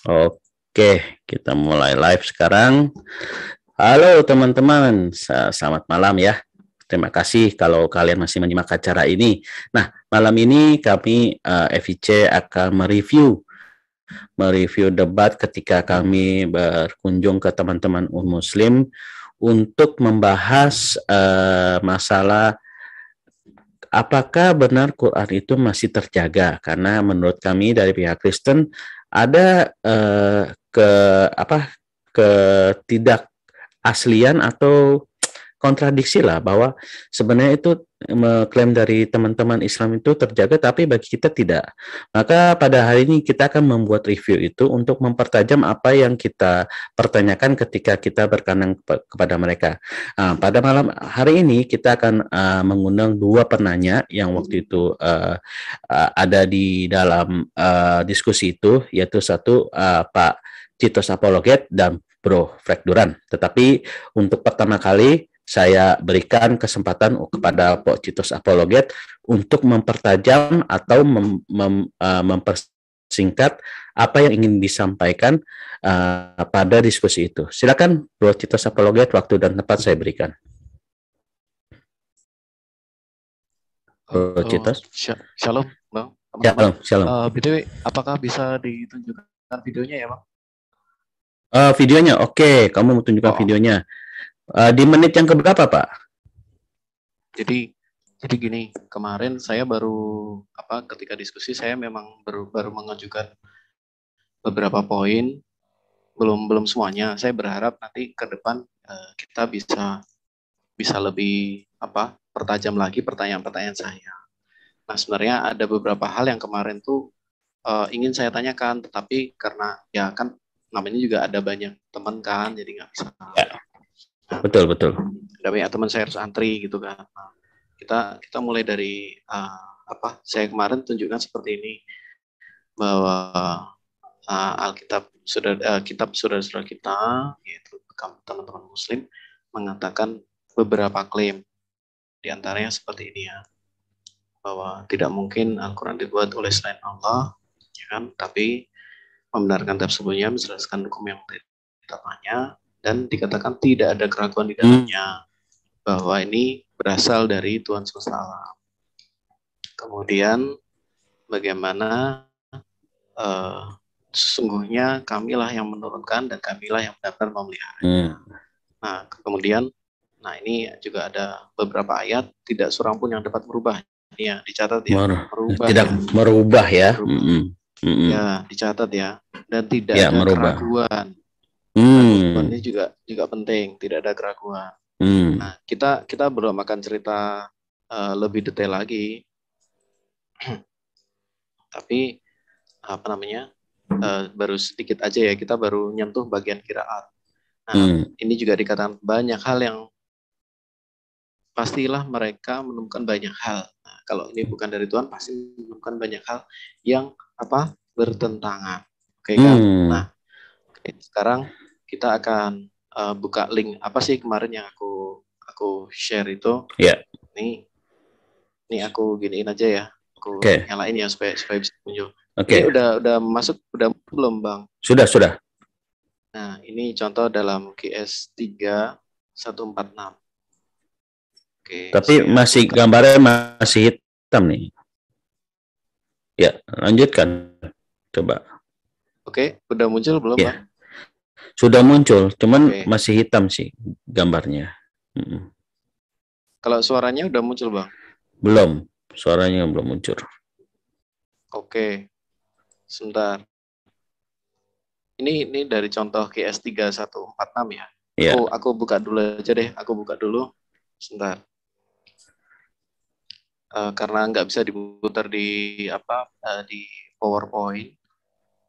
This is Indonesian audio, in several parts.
Oke, kita mulai live sekarang. Halo teman-teman, selamat malam ya. Terima kasih kalau kalian masih menyimak acara ini. Nah, malam ini kami FIC akan mereview debat ketika kami berkunjung ke teman-teman Muslim untuk membahas masalah apakah benar Quran itu masih terjaga, karena menurut kami dari pihak Kristen ada ke apa ketidakaslian atau kontradiksi lah, bahwa sebenarnya itu mengklaim dari teman-teman Islam itu terjaga tapi bagi kita tidak. Maka pada hari ini kita akan membuat review itu untuk mempertajam apa yang kita pertanyakan ketika kita berkenan kepada mereka. Pada malam hari ini kita akan mengundang dua penanya yang waktu itu ada di dalam diskusi itu, yaitu satu Pak Citos Apologet dan Bro Frank Duran. Tetapi untuk pertama kali saya berikan kesempatan kepada Pak Citos Apologet untuk mempertajam atau mempersingkat apa yang ingin disampaikan pada diskusi itu. Silakan Bro Citos Apologet, waktu dan tempat saya berikan. Bro Citos. Shalom, Bang. Shalom, shalom. BTW, apakah bisa ditunjukkan videonya ya, Bang? Videonya, oke. Kamu mau tunjukkan videonya. Di menit yang keberapa, Pak? Jadi gini, kemarin saya ketika diskusi saya memang baru mengajukan beberapa poin, belum semuanya. Saya berharap nanti ke depan kita bisa lebih pertajam lagi pertanyaan-pertanyaan saya. Nah, sebenarnya ada beberapa hal yang kemarin tuh ingin saya tanyakan, tetapi karena ya kan namanya juga ada banyak teman kan, jadi nggak bisa. Ya. Betul. Ada banyak teman saya harus antri gitu kan. Nah, kita mulai dari saya kemarin tunjukkan seperti ini, bahwa Alkitab kitab saudara-saudara kita, yaitu teman-teman Muslim, mengatakan beberapa klaim, diantaranya seperti ini ya, bahwa tidak mungkin Al-Quran dibuat oleh selain Allah, ya kan? Tapi membenarkan kitab sebelumnya, menjelaskan hukum yang ditetapkannya, dan dikatakan tidak ada keraguan di dalamnya, bahwa ini berasal dari Tuhan semesta alam. Kemudian bagaimana sesungguhnya kamilah yang menurunkan dan kamilah yang benar-benar memeliharanya. Nah, kemudian ini juga ada beberapa ayat, tidak seorang pun yang dapat merubah. Ya, dicatat ya. Merubah ya. Ya, dicatat ya. Dan tidak ya, ada merubah. keraguan. Keraguan ini juga penting, tidak ada keraguan. Nah, kita belum akan cerita lebih detail lagi. Tapi baru sedikit aja ya, kita baru nyentuh bagian qiraat. Nah, ini juga dikatakan banyak hal yang pastilah mereka menemukan banyak hal. Nah, kalau ini bukan dari Tuhan, pasti menemukan banyak hal yang bertentangan. Oke kan? Nah, sekarang kita akan buka link apa sih kemarin yang aku share itu. Yeah. Ini aku giniin aja ya. Aku nyalain ya supaya bisa muncul. Ini udah masuk, udah belum, Bang? Sudah. Nah, ini contoh dalam GS 3146. Oke, tapi masih gambarnya masih hitam nih. Ya, lanjutkan. Coba. Oke, udah muncul belum, Bang? Sudah muncul, cuman masih hitam sih gambarnya. Kalau suaranya udah muncul, Bang? Belum, suaranya belum muncul. Oke, sebentar. Ini dari contoh GS 3146 ya. Aku buka dulu aja deh, sebentar. Karena nggak bisa diputar di di PowerPoint.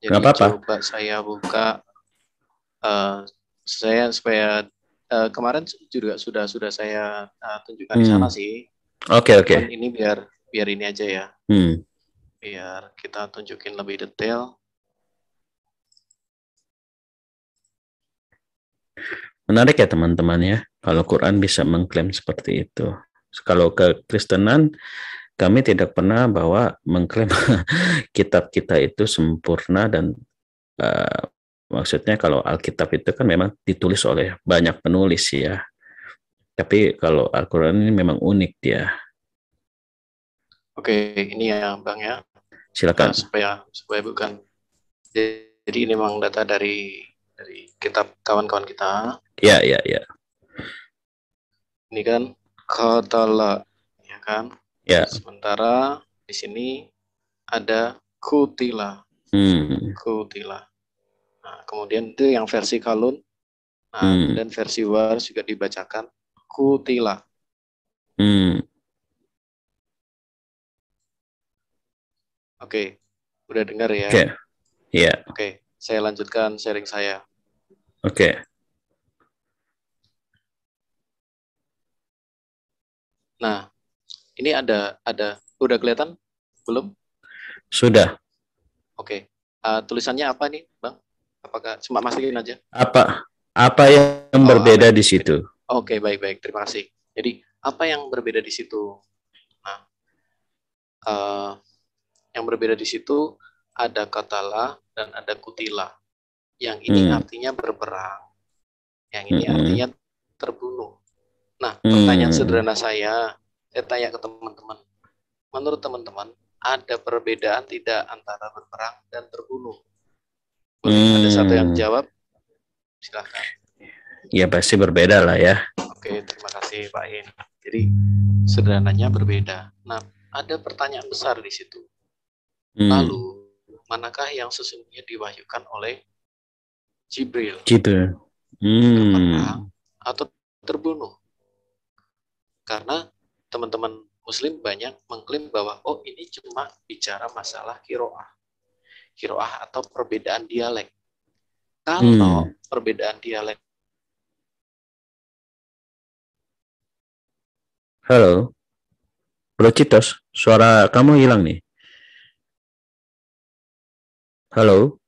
Jadi coba saya buka supaya kemarin juga sudah saya tunjukkan di sana sih. Oke. Ini biar ini aja ya. Biar kita tunjukin lebih detail. Menarik ya teman-teman ya, kalau Quran bisa mengklaim seperti itu. Kalau kekristenan, kami tidak pernah mengklaim kitab kita itu sempurna dan Uh, Maksudnya kalau Alkitab itu kan memang ditulis oleh banyak penulis ya. Tapi kalau Al-Quran ini memang unik dia. Oke, ini ya Bang ya, Silakan. supaya bukan. Jadi ini memang data dari kitab kawan-kawan kita. Ya, ya, ya. Ini kan kotala, ya kan. Ya. Sementara di sini ada kutila. Kutila. Nah, kemudian itu yang versi kalun. Nah, kemudian versi wars juga dibacakan kutila. Oke, udah dengar ya? Oke, ya. Oke, saya lanjutkan sharing saya. Oke. Nah, ini ada udah kelihatan belum? Sudah. Oke. Tulisannya apa nih, Bang? Apakah cuma masukin aja? Apa yang berbeda di situ? Oke, baik. Terima kasih. Jadi, apa yang berbeda di situ? Nah, yang berbeda di situ ada katala dan ada kutila. Yang ini artinya berperang. Yang ini artinya terbunuh. Nah, pertanyaan sederhana saya tanya ke teman-teman. Menurut teman-teman, ada perbedaan tidak antara berperang dan terbunuh? Boleh ada satu yang jawab? Silahkan. Ya pasti berbeda lah ya. Oke, terima kasih Pak In. Jadi sederhananya berbeda. Nah, ada pertanyaan besar di situ. Lalu, manakah yang sesungguhnya diwahyukan oleh Jibril? Berperang atau terbunuh? Karena teman-teman Muslim banyak mengklaim bahwa ini cuma bicara masalah kiroah atau perbedaan dialek. Kalau perbedaan dialek. Halo, Bro Citos, suara kamu hilang nih. Halo,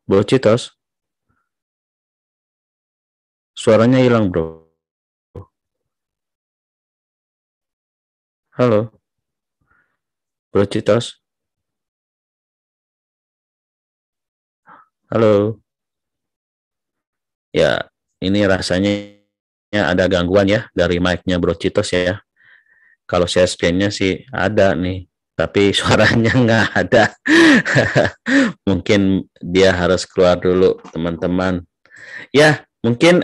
Bro Citos, suaranya hilang bro. Halo, Bro Citos. Halo. Ya, ini rasanya ada gangguan ya dari mic-nya Bro Citos ya. Kalau share screen-nya sih ada nih, tapi suaranya nggak ada. Mungkin dia harus keluar dulu, teman-teman. Ya, mungkin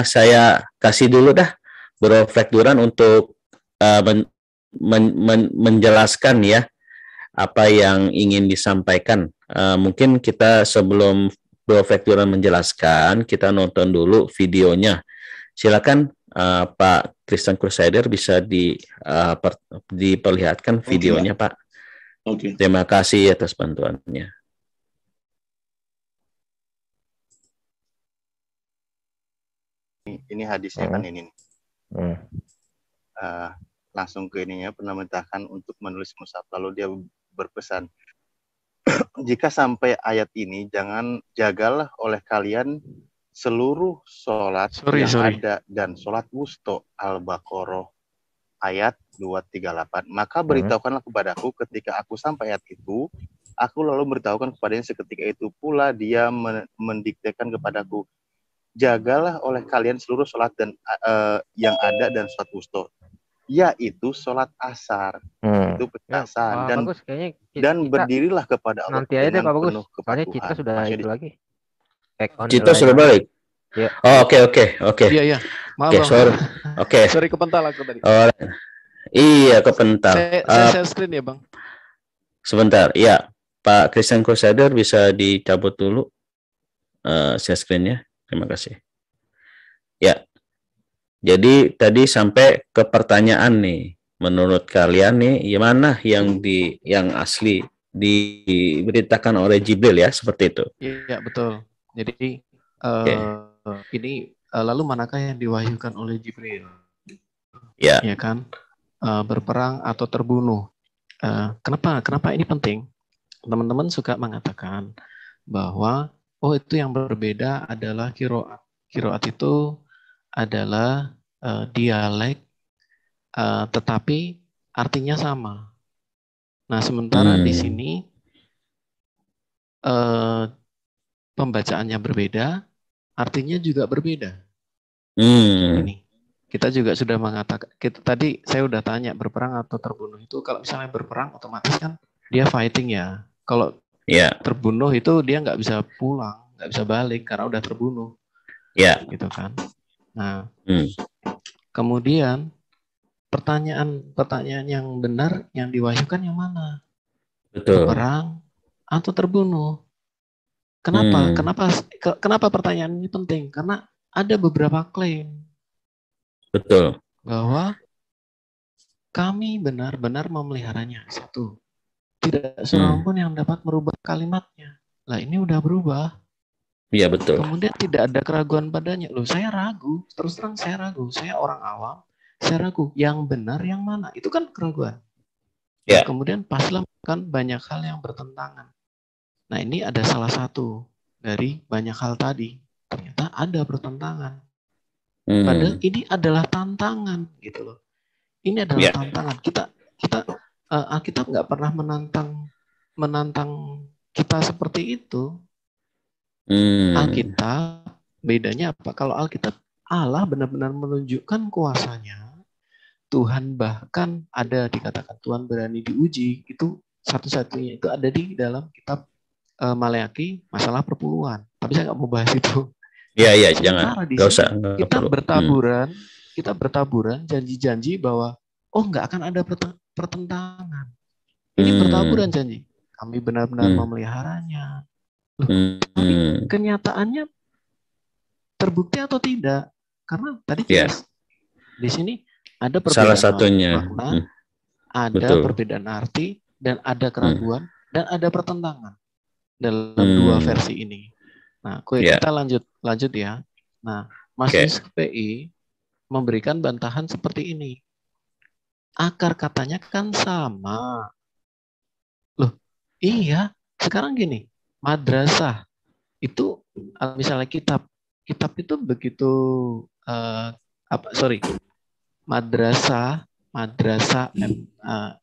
saya kasih dulu dah Bro Frekduran untuk menjelaskan ya apa yang ingin disampaikan. Mungkin kita sebelum Bro Frekduran menjelaskan, kita nonton dulu videonya. Silakan Pak Kristen Crusader bisa diperlihatkan videonya, Pak. Oke. Terima kasih atas bantuannya. Ini hadisnya kan ini. Langsung ke ininya, pernah merintahkan untuk menulis mushaf. Lalu dia berpesan, jika sampai ayat ini, jagalah oleh kalian seluruh sholat ada dan sholat wusto, Al-Baqarah ayat 238. Maka beritahukanlah kepadaku ketika aku sampai ayat itu, aku lalu beritahukan kepadanya seketika itu pula dia mendiktekan kepadaku, jagalah oleh kalian seluruh sholat dan yang ada dan sholat wusto, yaitu sholat asar. Itu petasan ya, bagus, dan berdirilah kepada Allah nanti aja deh, dengan Pak penuh Bagus. Soalnya kepatuhan. Cita sudah itu lagi. Cita sudah balik. Ya. Oh, oke. Iya. Maaf, Oke, sorry. Oke. Sorry kepental aku tadi. Iya, kepental. Saya share screen ya, Bang. Sebentar. Ya, Pak Kristen Crusader bisa dicabut dulu share screen-nya. Terima kasih. Ya. Jadi tadi sampai ke pertanyaan nih. Menurut kalian nih, gimana yang asli diberitakan oleh Jibril ya, seperti itu? Iya, betul. Jadi ini lalu manakah yang diwahyukan oleh Jibril? Ya kan? Berperang atau terbunuh. Kenapa ini penting? Teman-teman suka mengatakan bahwa itu yang berbeda adalah kiroat. Kiroat itu adalah dialek, tetapi artinya sama. Nah, sementara di sini pembacaannya berbeda, artinya juga berbeda. Ini kita juga sudah mengatakan, tadi saya udah tanya berperang atau terbunuh itu, kalau misalnya berperang otomatis kan dia fighting ya. Kalau terbunuh itu dia nggak bisa pulang, nggak bisa balik karena udah terbunuh. Gitu kan. Nah, kemudian pertanyaan yang benar yang diwahyukan yang mana? Betul. Berperang atau terbunuh? Kenapa pertanyaan ini penting? Karena ada beberapa klaim. Betul. Bahwa kami benar-benar memeliharanya. Satu, tidak seorang pun yang dapat merubah kalimatnya. Lah ini udah berubah. Iya betul. Kemudian tidak ada keraguan padanya. Loh saya ragu, terus terang saya ragu. Saya orang awam, saya ragu. Yang benar yang mana? Itu kan keraguan. Nah, kemudian paslah kan banyak hal yang bertentangan. Nah ini ada salah satu dari banyak hal tadi. Ternyata ada pertentangan. Padahal ini adalah tantangan gitu loh. Ini adalah tantangan. Alkitab nggak pernah menantang kita seperti itu. Alkitab bedanya apa? Kalau Alkitab Allah benar-benar menunjukkan kuasanya. Tuhan bahkan ada dikatakan Tuhan berani diuji. Itu satu-satunya itu ada di dalam kitab Maleaki masalah perpuluhan. Tapi saya nggak mau bahas itu. Iya, jangan. Nggak usah. Kita bertaburan janji-janji bahwa nggak akan ada pertentangan. Ini bertaburan janji. Kami benar-benar memeliharanya. Loh, tapi kenyataannya terbukti atau tidak? Karena tadi di sini ada perbedaan makna, ada perbedaan arti, dan ada keraguan, dan ada pertentangan dalam dua versi ini. Nah, kita lanjut ya. Nah, Mas Yusuf PI memberikan bantahan seperti ini. Akar katanya kan sama. Loh, iya. Sekarang gini, madrasah itu misalnya kitab itu begitu madrasah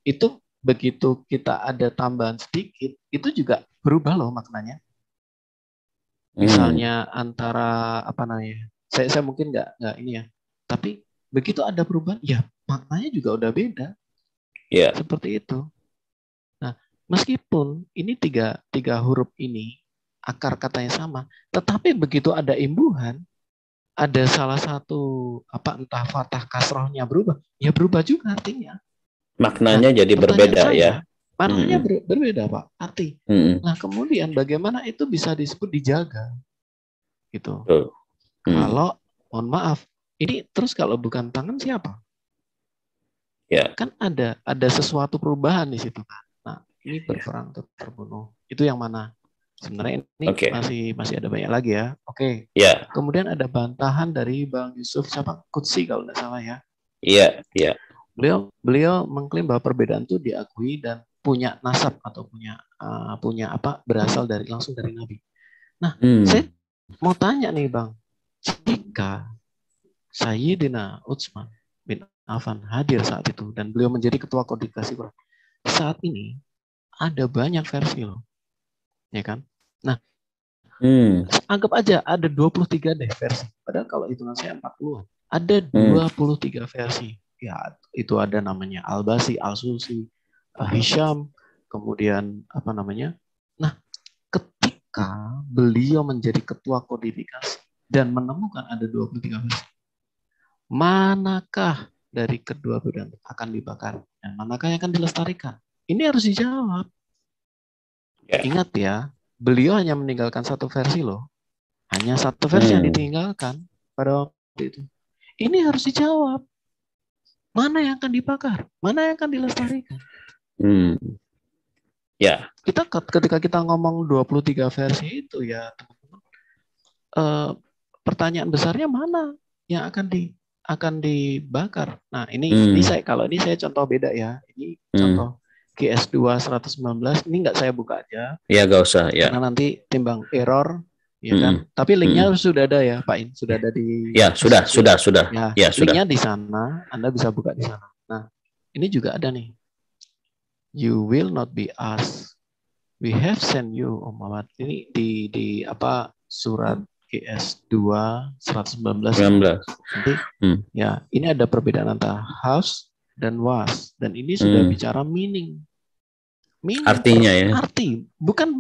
itu begitu kita ada tambahan sedikit, itu juga berubah loh maknanya. Misalnya antara saya mungkin nggak ini ya, tapi begitu ada perubahan, ya maknanya juga udah beda. Seperti itu. Nah, meskipun ini tiga huruf ini akar katanya sama, tetapi begitu ada imbuhan, ada salah satu entah fathah kasrohnya berubah, ya berubah juga artinya. Maknanya jadi berbeda ya. Maknanya berbeda Pak, arti. Nah kemudian bagaimana itu bisa disebut dijaga, gitu. Kalau mohon maaf, ini terus kalau bukan tangan siapa? Kan ada sesuatu perubahan di situ kan. Nah ini berperang atau terbunuh, itu yang mana? Sebenarnya ini masih ada banyak lagi ya. Kemudian ada bantahan dari Bang Yusuf Qudsi kalau nggak salah ya. Beliau mengklaim bahwa perbedaan itu diakui dan punya nasab atau punya berasal langsung dari Nabi. Nah, saya mau tanya nih Bang, jika Sayyidina Utsman bin Affan hadir saat itu dan beliau menjadi ketua kodifikasi Quran, saat ini ada banyak versi loh, ya kan? Nah, anggap aja ada 23 deh versi. Padahal kalau hitungan saya 40-an. Ada 23 versi. Ya, itu ada namanya Al-Basi, Al-Susi, Hisham, kemudian Nah, ketika beliau menjadi ketua kodifikasi dan menemukan ada 23 versi, manakah dari kedua bidang akan dibakar dan manakah yang akan dilestarikan? Ini harus dijawab. Ingat ya, beliau hanya meninggalkan satu versi loh. Hanya satu versi yang ditinggalkan pada waktu itu. Ini harus dijawab. Mana yang akan dibakar? Mana yang akan dilestarikan? Ketika kita ngomong 23 versi itu ya, teman-teman, pertanyaan besarnya mana yang akan dibakar? Nah, ini saya contoh beda ya. Ini contoh GS2 119, ini nggak saya buka aja. Ya, nggak usah ya. Karena nanti timbang error. Ya kan? Tapi linknya sudah ada ya, Pak In, sudah ada di. Ya, sudah. Ya, linknya di sana, Anda bisa buka di sana. Nah, ini juga ada nih. You will not be asked We have sent you, Muhammad. Ini di apa surat GS 2 119. 19. Nanti ya, ini ada perbedaan antara has dan was, dan ini sudah bicara meaning. Artinya ya. Arti, bukan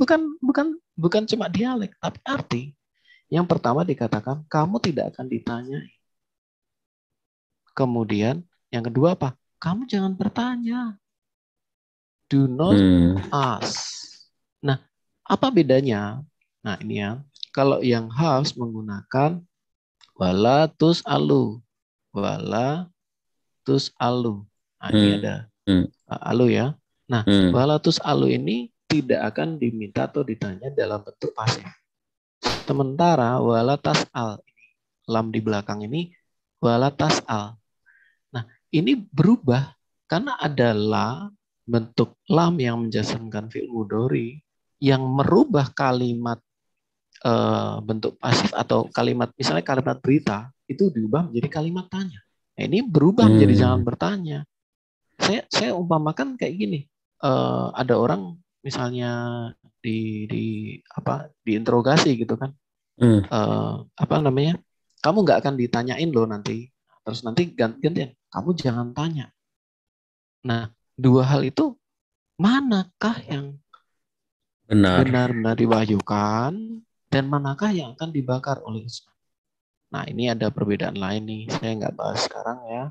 cuma dialek, tapi arti. Yang pertama dikatakan kamu tidak akan ditanyai. Kemudian yang kedua apa? Kamu jangan bertanya. Do not ask. Nah, apa bedanya? Nah, ini ya. Kalau yang has menggunakan wala tus alu. Wala tus alu. Nah, ini ada alu ya. Nah, wala tus alu ini tidak akan diminta atau ditanya dalam bentuk pasif. Sementara wala tas'al, lam di belakang ini wala tas'al. Nah, ini berubah karena ada la, bentuk lam yang menjazmkan fi'il mudhari yang merubah kalimat bentuk pasif atau kalimat, misalnya kalimat berita itu diubah menjadi kalimat tanya. Nah, ini berubah menjadi jangan bertanya. Saya umpamakan kayak gini, ada orang misalnya diinterogasi gitu kan, apa namanya, kamu nggak akan ditanyain loh nanti, terus nanti gantian kamu jangan tanya. Nah, dua hal itu manakah yang benar-benar diwahyukan dan manakah yang akan dibakar oleh Utsman? Nah, ini ada perbedaan lain nih, saya nggak bahas sekarang ya.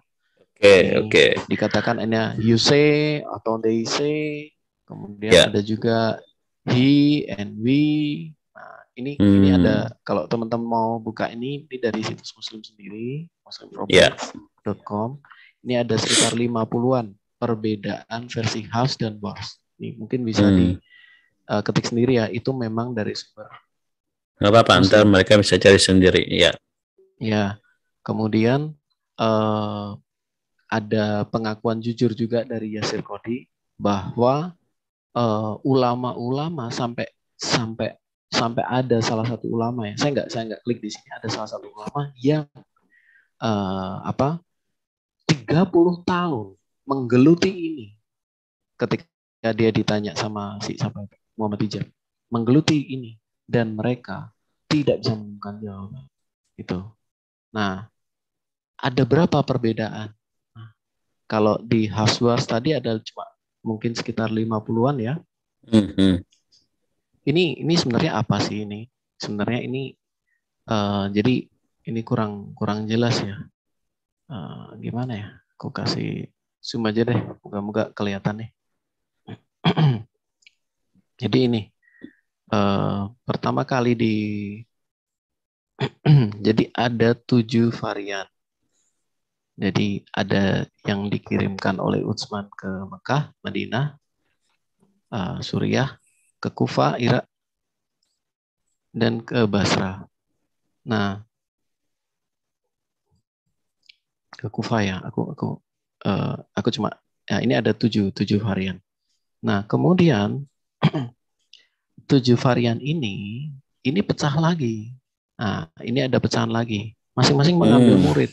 Oke. Dikatakan ini you say atau they say, kemudian ada juga he and we. Nah, ini ada, kalau teman-teman mau buka ini dari situs Muslim sendiri, muslimprophets.com. Ini ada sekitar 50-an perbedaan versi has dan was. Ini mungkin bisa diketik sendiri ya, itu memang dari sumber. Nggak apa-apa, ntar mereka bisa cari sendiri, ya. Ya, kemudian ada pengakuan jujur juga dari Yasir Qadhi bahwa ulama-ulama sampai ada salah satu ulama ya, saya nggak klik di sini, ada salah satu ulama yang 30 tahun menggeluti ini ketika dia ditanya sama siapa Muhammad Hijab, menggeluti ini dan mereka tidak bisa menemukan jawaban itu. Nah, ada berapa perbedaan? Nah, kalau di Hafswas tadi ada cuma mungkin sekitar 50-an ya. Ini sebenarnya apa sih ini? Sebenarnya ini jadi ini kurang jelas ya. Gimana ya? Aku kasih zoom aja deh, moga-moga kelihatan nih. Jadi ini pertama kali jadi ada 7 varian. Jadi ada yang dikirimkan oleh Utsman ke Mekah, Madinah, Suriah, ke Kufa, Irak, dan ke Basra. Nah, ke Kufa ya, aku cuma ya, ini ada 7 varian. Nah, kemudian 7 varian ini pecah lagi. Nah, ini ada pecahan lagi. Masing-masing mengambil murid.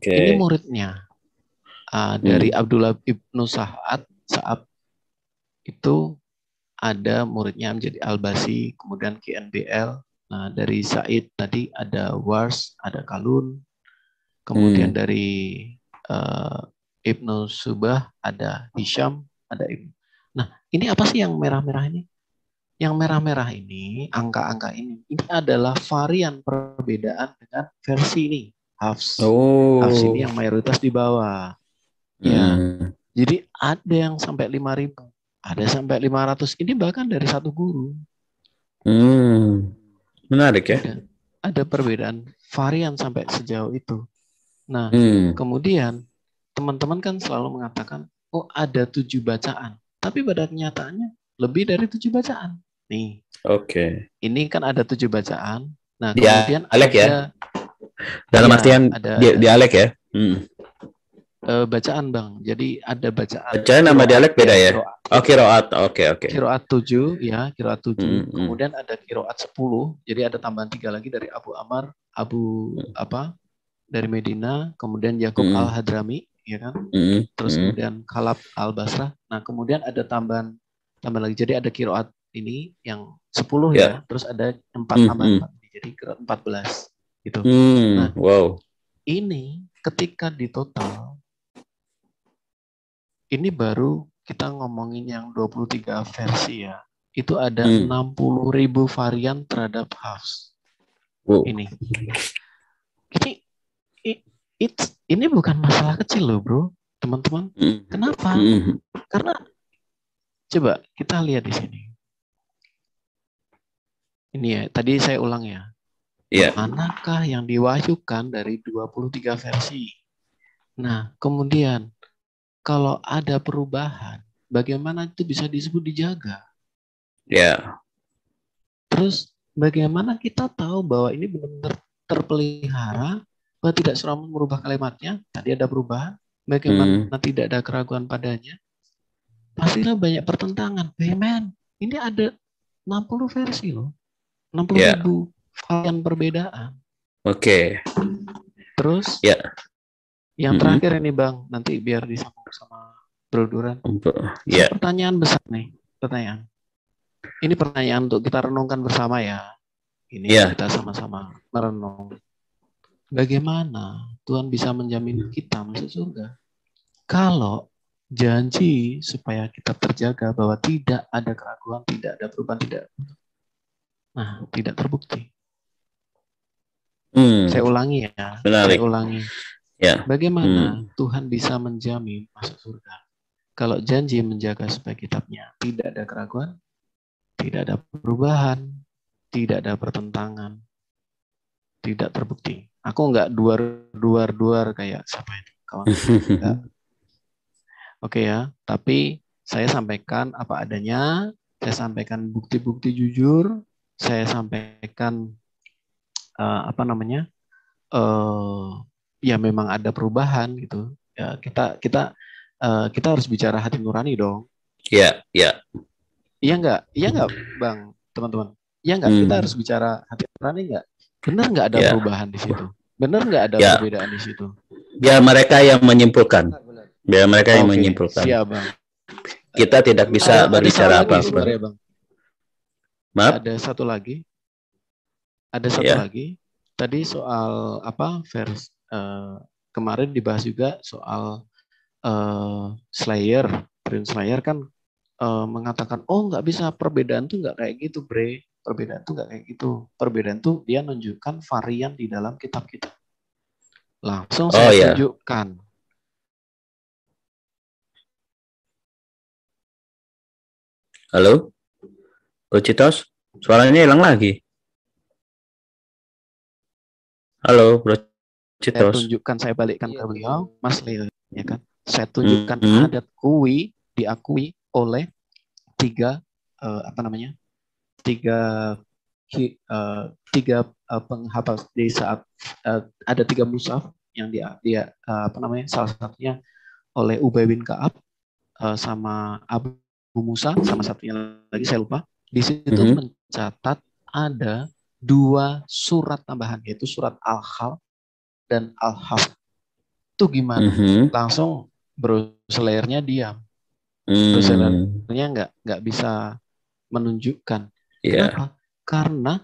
Ini muridnya dari Abdullah ibnu Sa'ad itu ada muridnya menjadi Al-Basi, kemudian KNBL. Nah, dari Said tadi ada Wars, ada Kalun, kemudian dari Ibnu Subah ada Hisham, ada Ibnu. Nah, ini apa sih yang merah-merah ini? Yang merah-merah ini, angka-angka ini adalah varian perbedaan dengan versi ini. Hafs ini yang mayoritas di bawah. Ya. Jadi ada yang sampai 5.000, ada sampai 500. Ini bahkan dari satu guru. Menarik ya. Ada perbedaan varian sampai sejauh itu. Nah, kemudian teman-teman kan selalu mengatakan, oh ada 7 bacaan. Tapi pada kenyataannya lebih dari 7 bacaan. Nih. Ini kan ada 7 bacaan. Nah, kemudian ada ya? Dalam artian dialek ya? Bacaan Bang. Jadi ada bacaan. Bacaan sama dialek beda ya? Qiraat. Oke. Qiraat 7 ya, qiraat 7. Kemudian ada qiraat 10. Jadi ada tambahan 3 lagi dari Abu Amar, dari Medina, kemudian Yakub Al-Hadrami ya kan? Mm, Terus mm, kemudian Kalab al-Basrah. Nah, kemudian ada tambahan lagi. Jadi ada kiroat ini yang 10 ya. ya, terus ada 4 Mm, tambahan mm, 4. Jadi kiroat 14 gitu. Nah, wow. ini ketika di total ini baru kita ngomongin yang 23 versi ya. Itu ada Mm, 60.000 varian terhadap Hafs. wow. Ini. Ini bukan masalah kecil loh, Bro. Teman-teman. Mm, Kenapa? mm, Karena coba kita lihat di sini. Ini ya, tadi saya ulang ya. ya. Manakah yang diwahyukan dari 23 versi? Nah, kemudian kalau ada perubahan, bagaimana itu bisa disebut dijaga? Ya. Terus bagaimana kita tahu bahwa ini benar-benar terpelihara, bahwa tidak serama merubah kalimatnya, tadi ada perubahan, bagaimana tidak ada keraguan padanya? Pastilah banyak pertentangan. Hey man, ini ada 60 versi loh. 60.000 varian perbedaan. Oke. Terus Ya. yang terakhir ini Bang, nanti biar disambung sama Bro Duran. Ya. Pertanyaan besar nih, pertanyaan. Ini pertanyaan untuk kita renungkan bersama ya. Ini kita sama-sama merenung. Bagaimana Tuhan bisa menjamin kita masuk surga? Kalau janji supaya kita terjaga bahwa tidak ada keraguan, tidak ada perubahan, tidak terbukti. Saya ulangi ya. Menarik. Saya ulangi. Ya. Bagaimana Tuhan bisa menjamin masuk surga? Kalau janji menjaga supaya kitabnya tidak ada keraguan, tidak ada perubahan, tidak ada pertentangan, tidak terbukti. Aku nggak duar kayak siapa itu kawan. Oke ya, tapi saya sampaikan apa adanya, saya sampaikan bukti-bukti jujur, saya sampaikan ya memang ada perubahan gitu. Ya kita harus bicara hati nurani dong. Iya, iya. Iya nggak, Bang, teman-teman. Iya nggak, kita harus bicara hati nurani nggak? Benar nggak ada perubahan di situ? Benar nggak ada perbedaan di situ? Biar mereka yang menyimpulkan. Biar mereka yang menyimpulkan. Siap, Bang. Kita tidak bisa berbicara apa-apa. Bang. Maaf? Ada satu lagi. Tadi soal vers kemarin dibahas juga soal Slayer. Prince Slayer kan mengatakan, oh nggak bisa, perbedaan tuh nggak kayak gitu, Bre. Perbedaan tuh nggak kayak gitu. Perbedaan tuh dia nunjukkan varian di dalam kitab kita. Langsung saya tunjukkan. Halo? Citos, suaranya hilang lagi. Halo, Bro Citos. Saya tunjukkan, saya balikkan ke beliau, Mas Leo, ya kan? Saya tunjukkan adat diakui oleh tiga penghafal di saat ada 3 mushaf yang dia salah satunya oleh Ubay bin Ka'ab sama Abu Musa, sama satunya lagi saya lupa. Di situ mencatat ada 2 surat tambahan, yaitu surat Al-Hal dan Al-Haf. Itu gimana? Langsung Slayer-nya diam. Slayer-nya nggak bisa menunjukkan. Kenapa? Karena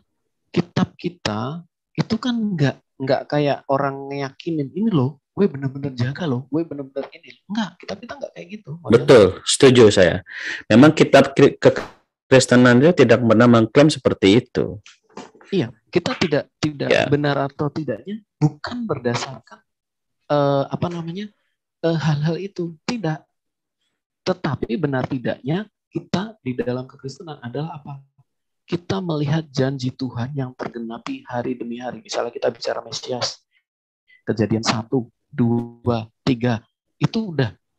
kitab kita itu kan nggak kayak orang ngeyakinin ini loh, gue bener-bener jaga loh, gue bener-bener ini. Enggak, kitab kita nggak kayak gitu. Betul, setuju saya. Memang kitab kekristenan itu tidak pernah mengklaim seperti itu. Iya, kita tidak benar atau tidaknya bukan berdasarkan hal-hal itu, tidak. Tetapi benar tidaknya kita di dalam kekristenan adalah apa? Kita melihat janji Tuhan yang tergenapi hari demi hari. Misalnya kita bicara Mesias, Kejadian 1, 2, 3, itu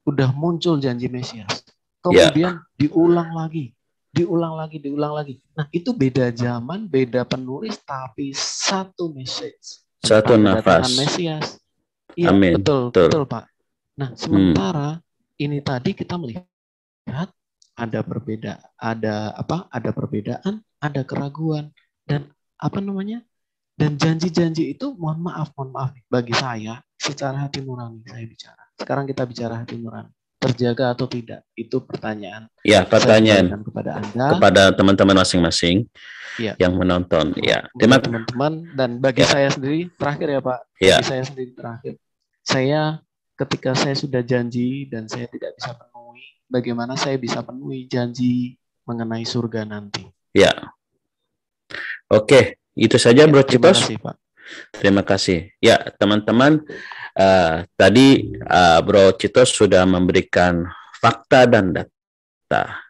udah muncul janji Mesias. Kemudian diulang lagi. Nah, itu beda zaman, beda penulis, tapi satu message. Satu nafas. Mesias. Iya, betul, Pak. Nah, sementara ini tadi kita melihat ada perbedaan, ada keraguan, dan dan janji-janji itu mohon maaf bagi saya secara hati nurani saya bicara. Sekarang kita bicara hati nurani. Terjaga atau tidak? Itu pertanyaan. Ya, pertanyaan Saya kepada Anda, kepada teman-teman masing-masing ya, yang menonton. Ya, terima teman-teman. Dan bagi ya. saya sendiri, terakhir ya Pak, Ya. bagi saya sendiri terakhir. Saya ketika saya sudah janji dan saya tidak bisa penuhi, bagaimana saya bisa penuhi janji mengenai surga nanti? Ya. Oke, itu saja Bro Terima Citos. kasih Pak. Terima kasih. Ya, teman-teman, tadi Bro Citos sudah memberikan fakta dan data.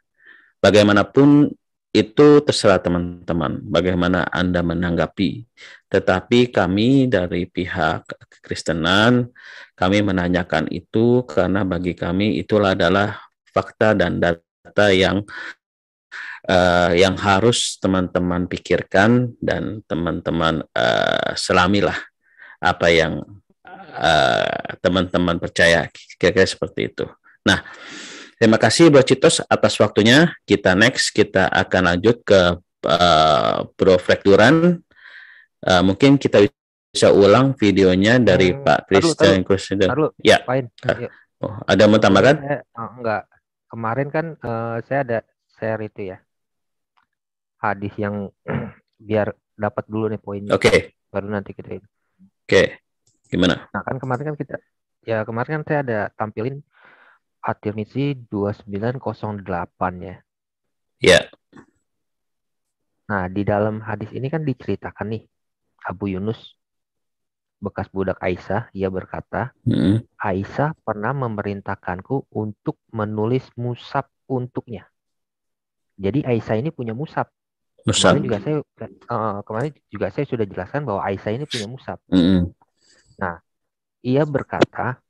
Bagaimanapun itu terserah teman-teman, bagaimana Anda menanggapi. Tetapi kami dari pihak Kekristenan, kami menanyakan itu karena bagi kami itulah adalah fakta dan data yang harus teman-teman pikirkan dan teman-teman selamilah apa yang teman-teman percaya, kira-kira seperti itu. Nah, terima kasih Bro Citos atas waktunya. Kita akan lanjut ke Bro Frekduran. Mungkin kita bisa ulang videonya dari Pak Christian Crusader. Ya. Oh, ada mau tambahkan? Enggak. Kemarin kan saya ada share itu ya. Hadis yang biar dapat dulu nih poinnya. Oke. Baru nanti kita itu. Oke. Gimana? Nah, kan kemarin kan saya ada tampilin At-Tirmizi 2908 ya. Ya. Nah, di dalam hadis ini kan diceritakan nih, Abu Yunus, bekas budak Aisyah, ia berkata, Aisyah pernah memerintahkanku untuk menulis mushaf untuknya. Jadi Aisyah ini punya mushaf. Kemarin juga saya sudah jelaskan bahwa Aisyah ini punya mushaf. Nah, ia berkata,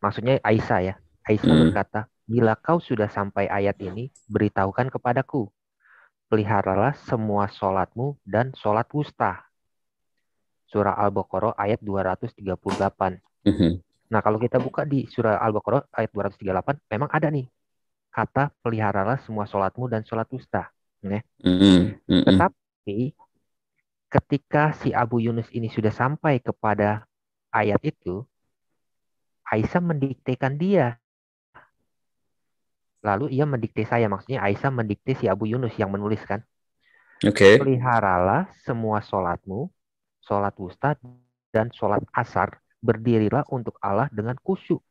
maksudnya Aisyah ya, Aisyah berkata, bila kau sudah sampai ayat ini, beritahukan kepadaku. Peliharalah semua sholatmu dan sholat wusta. Surah Al-Baqarah ayat 238. Nah, kalau kita buka di surah Al-Baqarah ayat 238, memang ada nih kata peliharalah semua sholatmu dan sholat wusta. Tetapi ketika si Abu Yunus ini sudah sampai kepada ayat itu, Aisyah mendiktekan dia. Lalu ia mendikte saya, maksudnya Aisyah mendikte si Abu Yunus yang menuliskan. Peliharalah semua sholatmu, sholat wusta dan sholat asar, berdirilah untuk Allah dengan khusyuk.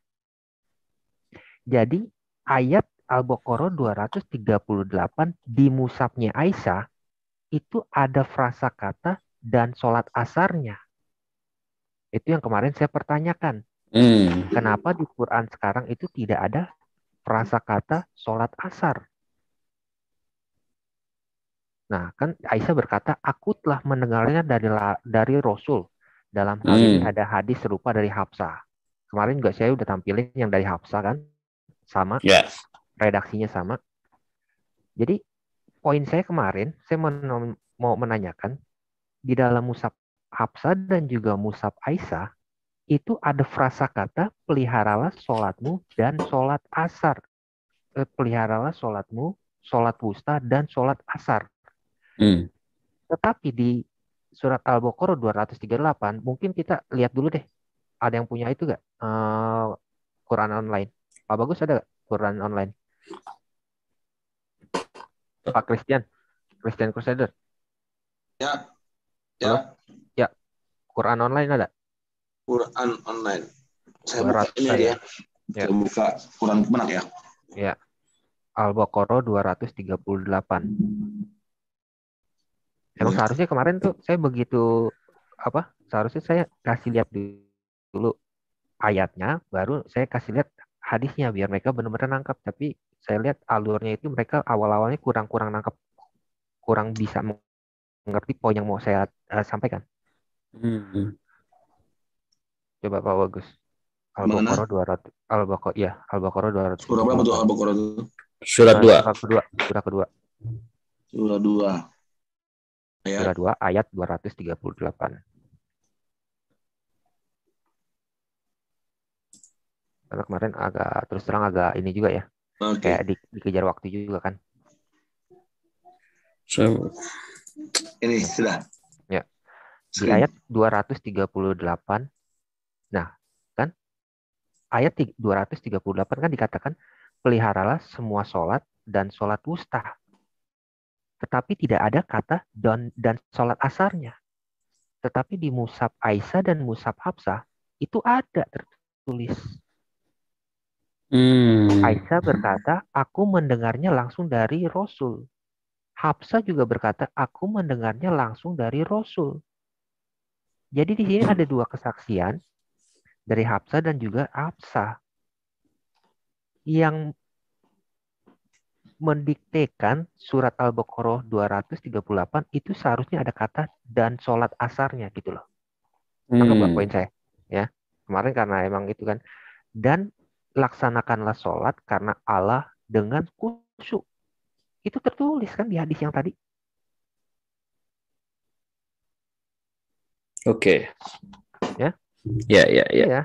Jadi ayat Al-Baqarah 238 di mushafnya Aisyah itu ada frasa kata dan sholat asarnya. Itu yang kemarin saya pertanyakan. Kenapa di Quran sekarang itu tidak ada frasa kata sholat asar? Nah, kan Aisyah berkata, aku telah mendengarnya dari Rasul. Dalam hal ini ada hadis serupa dari Hafsah. Kemarin juga saya udah tampilin yang dari Hafsah kan. Sama. Redaksinya sama. Jadi, poin saya kemarin, saya mau menanyakan, di dalam mushaf Hafsah dan juga mushaf Aisyah, itu ada frasa kata, peliharalah sholatmu dan sholat asar. Peliharalah sholatmu, sholat wusta, dan sholat asar. Tetapi di surat Al-Baqarah 238, mungkin kita lihat dulu deh. Ada yang punya itu nggak? Quran online. Pak Bagus ada nggak Quran online? Pak Christian Crusader. Ya. Halo? Ya. Quran online ada? Quran online. Saya buka ini ya. Saya buka Quran Kemenak ya. Ya. Al-Baqarah 238. Emang seharusnya kemarin tuh saya begitu seharusnya saya kasih lihat dulu ayatnya, baru saya kasih lihat hadisnya biar mereka benar-benar nangkap. Tapi saya lihat alurnya itu mereka awal-awalnya kurang nangkap, kurang bisa mengerti poin yang mau saya sampaikan. Coba Pak Bagus. Al-Baqarah 200. Al-Baqarah 200. Surah berapa tuh Al-Baqarah itu? Surah 2. Surah kedua. Surah 2. Surah 2 ayat 238. Karena kemarin terus terang agak ini juga ya. Kayak dikejar waktu juga kan. Ini sudah. Ya. Di ayat 238. Nah, kan ayat 238 kan dikatakan, peliharalah semua sholat dan sholat wusta. Tetapi tidak ada kata dan sholat asarnya. Tetapi di Mushaf Aisyah dan Mushaf Hafsah itu ada tertulis. Aisyah berkata, aku mendengarnya langsung dari Rasul. Hafsah juga berkata, aku mendengarnya langsung dari Rasul. Jadi di sini ada dua kesaksian dari Hafsah dan juga Hafsah yang mendiktekan surat Al-Baqarah 238 itu seharusnya ada kata dan sholat asarnya gitu loh. Anggap nggak poin saya? Ya, kemarin karena emang itu kan. Dan laksanakanlah sholat karena Allah dengan khusyuk. Itu tertulis kan di hadis yang tadi. Oke. Ya. Ya. Iya.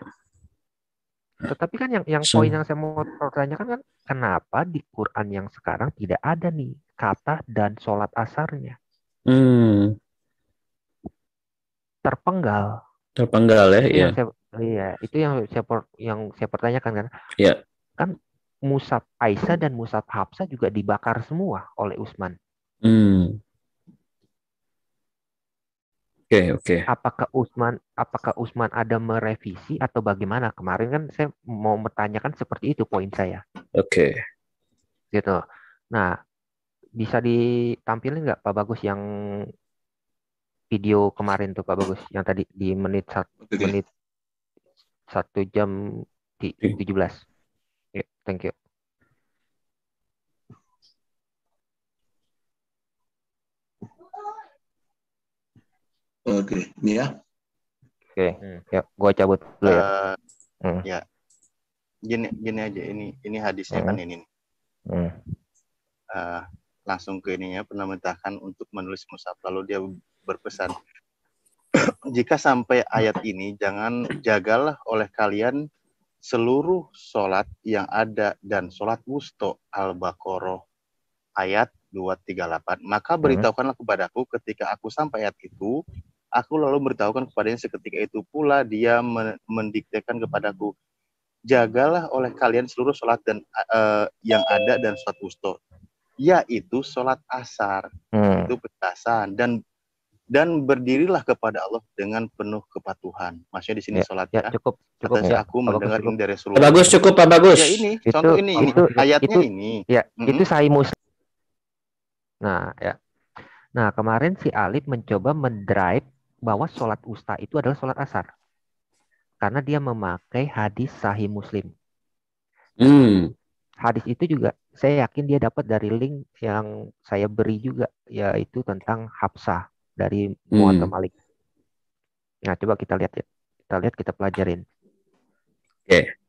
Tetapi kan yang poin yang saya mau pertanyakan kan, kenapa di Quran yang sekarang tidak ada nih kata dan sholat asarnya? Terpenggal ya. Itu yang saya pertanyakan kan. Ya. Kan Mushaf Aisyah dan Mushaf Hafsah juga dibakar semua oleh Utsman. Oke. Apakah Utsman ada merevisi atau bagaimana? Kemarin kan saya mau bertanyakan seperti itu poin saya. Oke. Gitu. Nah, bisa ditampilin nggak Pak Bagus yang video kemarin tuh Pak Bagus yang tadi di menit 1 jam 17. Ya, thank you. Oke, ini ya. Oke, ya, gua cabut dulu ya. Ya, gini aja. Ini hadisnya kan ini. Langsung ke ininya, pernah memerintahkan untuk menulis mushaf. Lalu dia berpesan, jika sampai ayat ini, jagalah oleh kalian seluruh sholat yang ada dan sholat wusta. Al-Baqarah ayat 238. Maka beritahukanlah kepadaku ketika aku sampai ayat itu, aku lalu beritahukan kepadanya seketika itu pula dia mendiktekan kepadaku, jagalah oleh kalian seluruh sholat dan yang ada dan sholat wusta, yaitu sholat asar. Itu batasan dan berdirilah kepada Allah dengan penuh kepatuhan. Maksudnya di sini sholatnya. Cukup ya. Aku mendengar ini dari Rasulullah. Bagus, cukup Pak Bagus. Ya ini, contoh ini ayatnya ini. Ya, itu Sahih Muslim. Nah, ya. Nah, kemarin si Alif mencoba mendrive bahwa sholat wusta itu adalah sholat asar. Karena dia memakai hadis Sahih Muslim. Hadis itu juga saya yakin dia dapat dari link yang saya beri juga, yaitu tentang Hafsah dari Muwatta Malik. Nah, coba kita lihat ya. Kita pelajarin. Oke.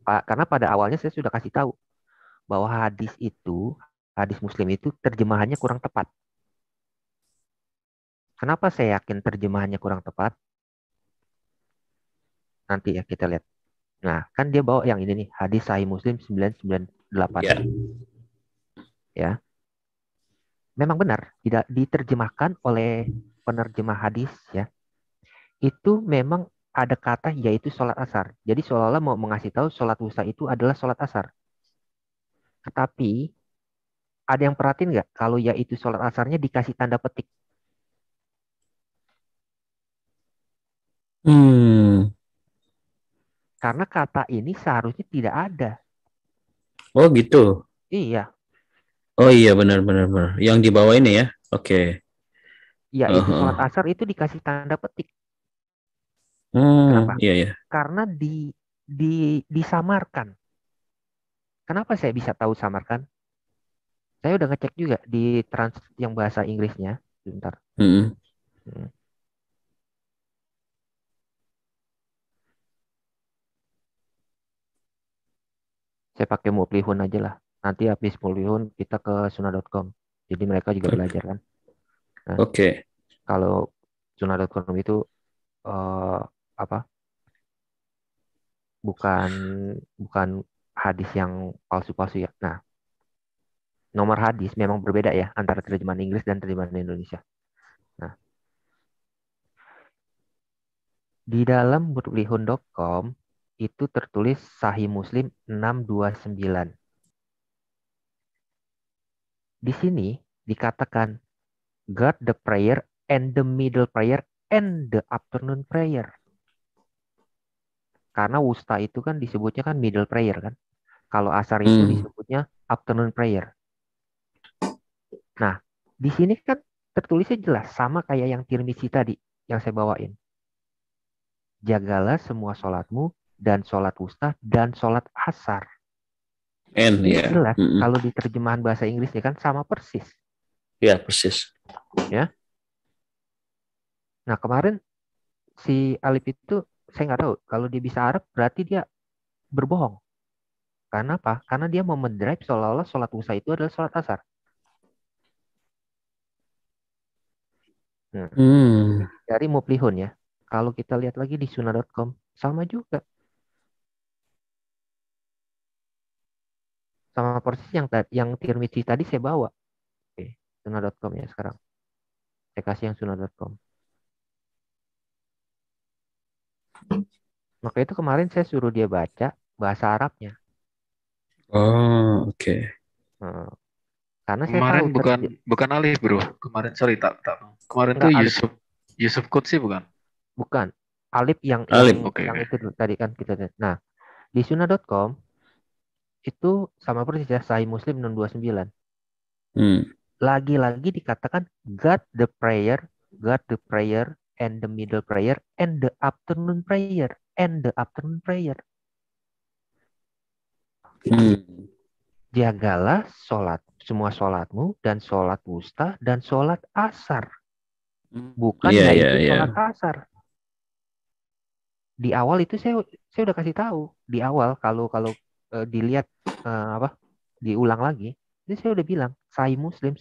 Karena pada awalnya saya sudah kasih tahu bahwa hadis Muslim itu terjemahannya kurang tepat. Kenapa saya yakin terjemahannya kurang tepat? Nanti ya kita lihat. Nah, kan dia bawa yang ini nih, hadis Sahih Muslim 998. Ya. Memang benar, tidak diterjemahkan oleh penerjemah hadis ya. Itu memang ada kata yaitu sholat asar. Jadi seolah-olah mau mengasih tahu sholat wusta itu adalah sholat asar. Tetapi ada yang perhatiin nggak kalau yaitu sholat asarnya dikasih tanda petik? Karena kata ini seharusnya tidak ada. Oh gitu. Iya. Oh iya benar. Yang di bawah ini ya. Oke. Ya itu sholat asar itu dikasih tanda petik. Kenapa? Iya. Karena disamarkan. Kenapa saya bisa tahu samarkan? Saya udah ngecek juga di trans yang bahasa Inggrisnya. Bentar. Saya pakai Muflihun aja lah. Nanti habis Muflihun kita ke sunnah.com. Jadi mereka juga belajar kan. Nah, kalau sunnah.com itu bukan hadis yang palsu-palsu ya. Nah, nomor hadis memang berbeda ya antara terjemahan Inggris dan terjemahan Indonesia. Nah, di dalam muflihun.com itu tertulis Sahih Muslim 629. Di sini dikatakan guard the prayer and the middle prayer and the afternoon prayer. Karena wusta itu kan disebutnya kan middle prayer kan. Kalau asar itu disebutnya afternoon prayer. Nah, di sini kan tertulisnya jelas sama kayak yang Tirmizi tadi yang saya bawain. Jagalah semua sholatmu dan sholat wusta dan sholat asar. Jelas kalau di terjemahan bahasa Inggrisnya kan sama persis. Ya, persis. Ya. Nah, kemarin si Alif itu saya nggak tahu. Kalau dia bisa Arab berarti dia berbohong. Karena apa? Karena dia mau mendrive seolah-olah sholat wusta itu adalah sholat asar. Dari Muflihun ya. Kalau kita lihat lagi di sunnah.com sama juga. Sama persis yang Tirmizi tadi saya bawa. Oke, sunnah.com ya sekarang. Saya kasih yang sunnah.com. Maka itu kemarin saya suruh dia baca bahasa Arabnya. Oh, oke. Karena kemarin saya tahu bukan Alif bro. Kemarin sorry tak. Kemarin tuh Yusuf Qudsi bukan? Bukan. Alif yang okay. itu tadi kan kita lihat. Nah, di sunnah.com itu sama persis ya Sahih Muslim 629. Lagi-lagi dikatakan guard the prayer and the middle prayer and the afternoon prayer Jagalah semua sholatmu dan sholat wusta dan sholat asar. Bukan sholat asar. Di awal itu saya udah kasih tahu. Di awal kalau dilihat diulang lagi, itu saya udah bilang Sahih Muslim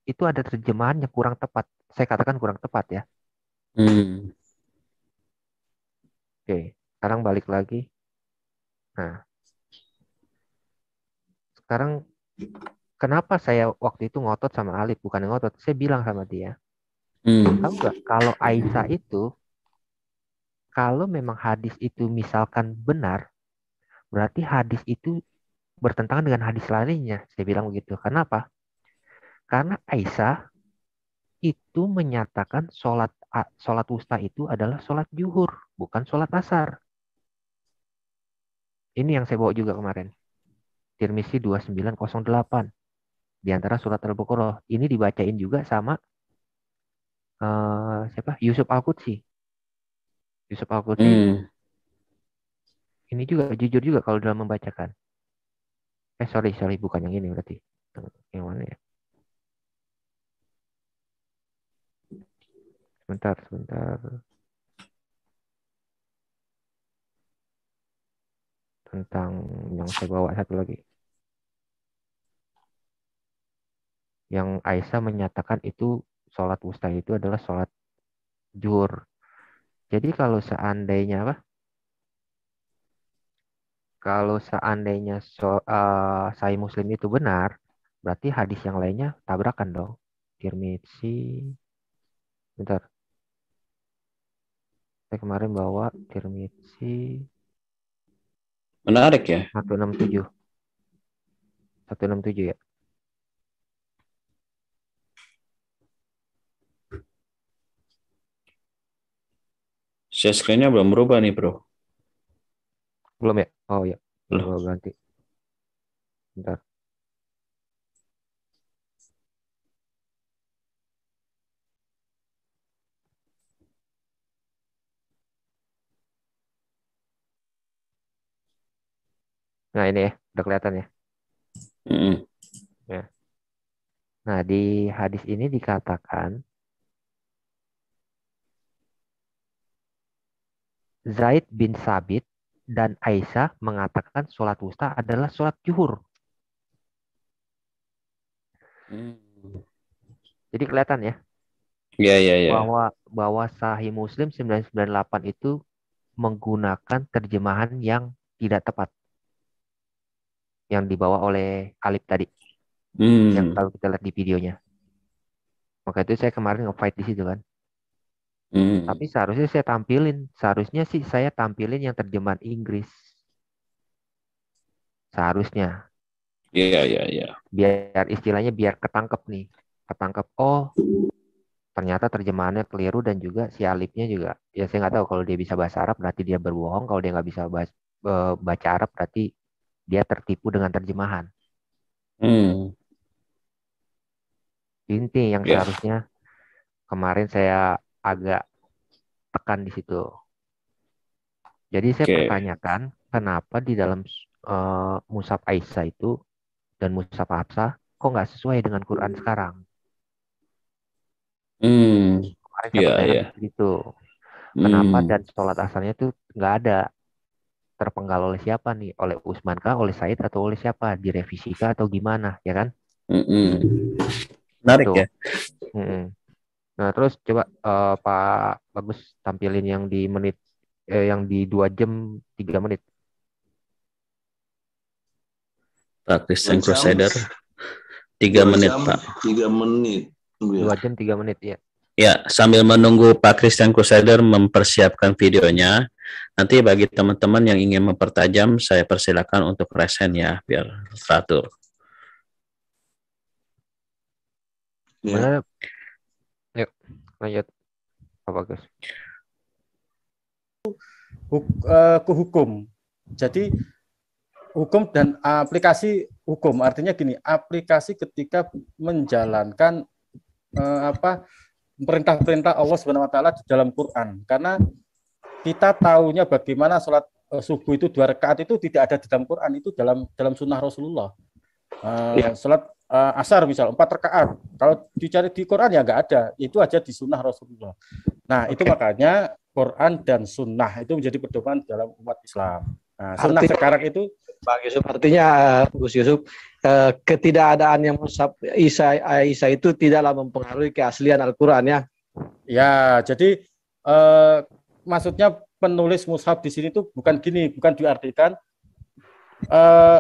itu ada terjemahan yang kurang tepat. Saya katakan kurang tepat ya. Oke, sekarang balik lagi. Nah, sekarang kenapa saya waktu itu ngotot sama Alif, bukan ngotot. Saya bilang sama dia, tahu nggak kalau Aisyah itu, kalau memang hadis itu misalkan benar, berarti hadis itu bertentangan dengan hadis lainnya. Saya bilang begitu. Kenapa? Karena Aisyah itu menyatakan sholat wusta itu adalah sholat zuhur, bukan sholat asar. Ini yang saya bawa juga kemarin. Tirmizi 2908. Di antara surat Al-Baqarah. Ini dibacain juga sama siapa? Yusuf Al-Qudsi. Ini juga jujur juga kalau dalam membacakan. Sorry, bukan yang ini berarti. Yang mana ya? Sebentar. Tentang yang saya bawa satu lagi. Yang Aisyah menyatakan itu sholat wusta itu adalah sholat zuhur. Jadi kalau seandainya Sahih Muslim itu benar, berarti hadis yang lainnya tabrakan dong. Tirmizi. Bentar. Saya kemarin bawa Tirmizi. Menarik ya. 167 ya. Share screen-nya belum berubah nih, bro. Belum ya? Oh ya. Belum. Ganti. Bentar. Nah ini ya, udah kelihatan ya. Ya. Nah di hadis ini dikatakan Zaid bin Sabit dan Aisyah mengatakan sholat wusta adalah sholat zuhur. Jadi kelihatan ya. Iya. Bahwa Sahih Muslim 998 itu menggunakan terjemahan yang tidak tepat. Yang dibawa oleh Alif tadi. Yang kalau kita lihat di videonya. Maka itu saya kemarin nge-fight di situ kan. Tapi seharusnya saya tampilin yang terjemahan Inggris. Seharusnya. Iya. Biar istilahnya biar ketangkep nih. Ketangkep, oh ternyata terjemahannya keliru dan juga si alifnya juga. Ya saya nggak tahu kalau dia bisa bahasa Arab berarti dia berbohong. Kalau dia nggak bisa baca Arab berarti dia tertipu dengan terjemahan. Inti yang seharusnya kemarin saya agak tekan di situ. Jadi saya pertanyakan kenapa di dalam Mushaf Aisyah itu dan Mushaf Hafsah kok nggak sesuai dengan Quran sekarang? Kemarin saya pertanyakan begitu. Kenapa dan sholat asarnya itu nggak ada? Terpenggal oleh siapa nih? Oleh Utsman kah? Oleh Said atau oleh siapa? Direvisi kah atau gimana? Ya kan? Menarik Tuh. ya. Nah terus coba Pak Bagus tampilin yang di menit yang di 2 jam 3 menit. Pak Christian Crusader 3 menit Pak. 3 menit. 2 jam 3 menit ya. Ya, sambil menunggu Pak Christian Crusader mempersiapkan videonya, nanti bagi teman-teman yang ingin mempertajam, saya persilakan untuk resen ya, biar teratur. Ya. Yuk, lanjut. Pak Bagus. Ke hukum. Jadi hukum dan aplikasi hukum artinya gini, aplikasi ketika menjalankan perintah-perintah Allah Subhanahu wa taala di dalam Quran. Karena kita tahunya bagaimana sholat subuh itu 2 rakaat itu tidak ada di dalam Quran, itu dalam sunnah Rasulullah. Sholat asar misal 4 rakaat, kalau dicari di Quran ya nggak ada, itu aja di sunnah Rasulullah. Nah itu makanya Quran dan sunnah itu menjadi pedoman dalam umat Islam. Nah, sunnah sekarang itu Bang Yusuf, artinya Gus Yusuf, ketidakadaan yang Mushaf Isa itu tidaklah mempengaruhi keaslian Al-Quran ya? Ya, jadi maksudnya penulis Mushaf di sini tuh bukan diartikan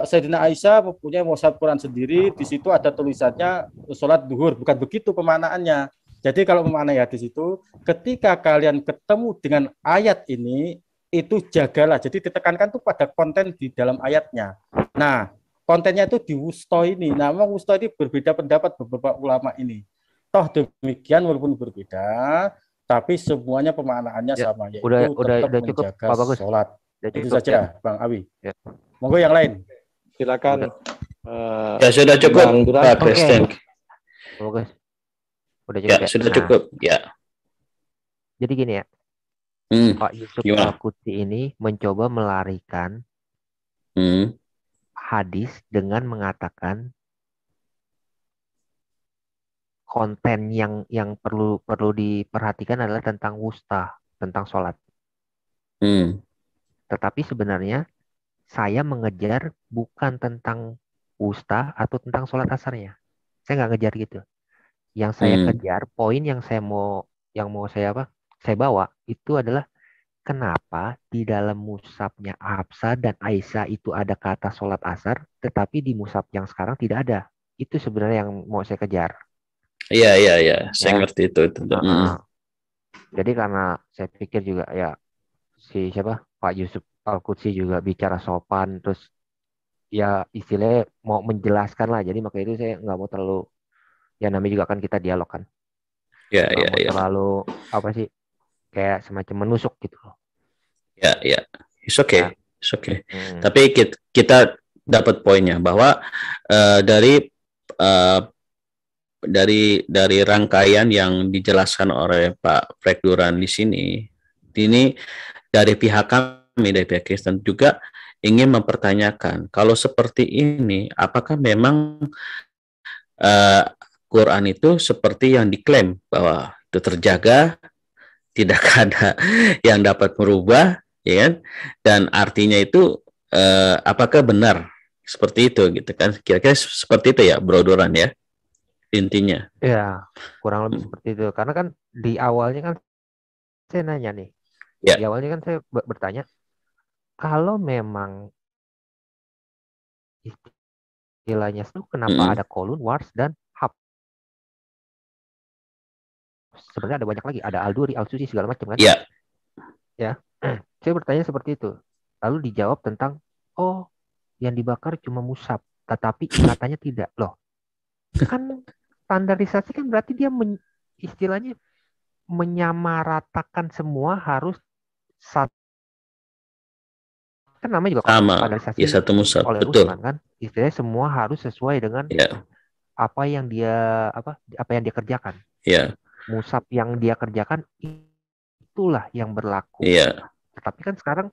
Sayyidina Aisyah mempunyai Mushaf Quran sendiri, di situ ada tulisannya sholat duhur, bukan begitu pemaknaannya. Jadi kalau memaknai hadis itu, ketika kalian ketemu dengan ayat ini, itu jagalah. Jadi ditekankan tuh pada konten di dalam ayatnya. Nah, kontennya itu di wusto ini. Nah, memang wusto ini berbeda pendapat beberapa ulama ini. Toh demikian walaupun berbeda, tapi semuanya pemaknaannya sama, yaitu udah cukup, menjaga Pak Bagus. sholat. Itu saja, ya. Bang Abi. Ya. Monggo yang lain. Silakan. Ya sudah cukup, Pak Kristen. Bagus. Udah cukup ya. Sudah cukup. Ya. Jadi gini ya. Pak Yusuf Al-Qudsi ini mencoba melarikan hadis dengan mengatakan konten yang perlu diperhatikan adalah tentang wusta, tentang sholat. Tetapi sebenarnya saya mengejar bukan tentang wusta atau tentang sholat asarnya. Saya nggak ngejar gitu. Yang saya kejar, poin yang saya bawa itu adalah kenapa di dalam mushafnya Hafsah dan Aisyah itu ada kata sholat asar, tetapi di mushaf yang sekarang tidak ada. Itu sebenarnya yang mau saya kejar. Iya. Saya ngerti itu. Jadi karena saya pikir juga ya Pak Yusuf Al-Qudsi juga bicara sopan, terus ya istilahnya mau menjelaskan lah. Jadi makanya itu saya nggak mau terlalu, ya namanya juga kan kita dialog kan. Ya. Terlalu kayak semacam menusuk gitu loh. Ya. It's okay. Tapi kita dapat poinnya bahwa dari rangkaian yang dijelaskan oleh Pak Frank Duran di sini, ini dari pihak kami, dari pihak Kristen juga ingin mempertanyakan kalau seperti ini, apakah memang Quran itu seperti yang diklaim bahwa itu terjaga, tidak ada yang dapat merubah, ya kan? Dan artinya itu apakah benar seperti itu gitu kan? Kira-kira seperti itu ya, Bro Duran ya, intinya. Ya, kurang lebih seperti itu. Karena kan di awalnya kan saya nanya nih, di awalnya kan saya bertanya, kalau memang istilahnya itu kenapa ada kolon, wars, dan hap? sebenarnya ada banyak lagi, ada Al-Duri, Al-Susi segala macam kan? Iya. Ya. Saya bertanya seperti itu. Lalu dijawab tentang, oh, yang dibakar cuma musab, tetapi ingatannya tidak. Loh, kan standarisasi kan berarti dia istilahnya menyamaratakan semua harus satu. Kan namanya juga Sama. standarisasi Ya, satu musab. oleh Betul. Utsman kan. Istilahnya semua harus sesuai dengan apa yang dia kerjakan. Iya. Musab yang dia kerjakan itulah yang berlaku. Iya. Tetapi kan sekarang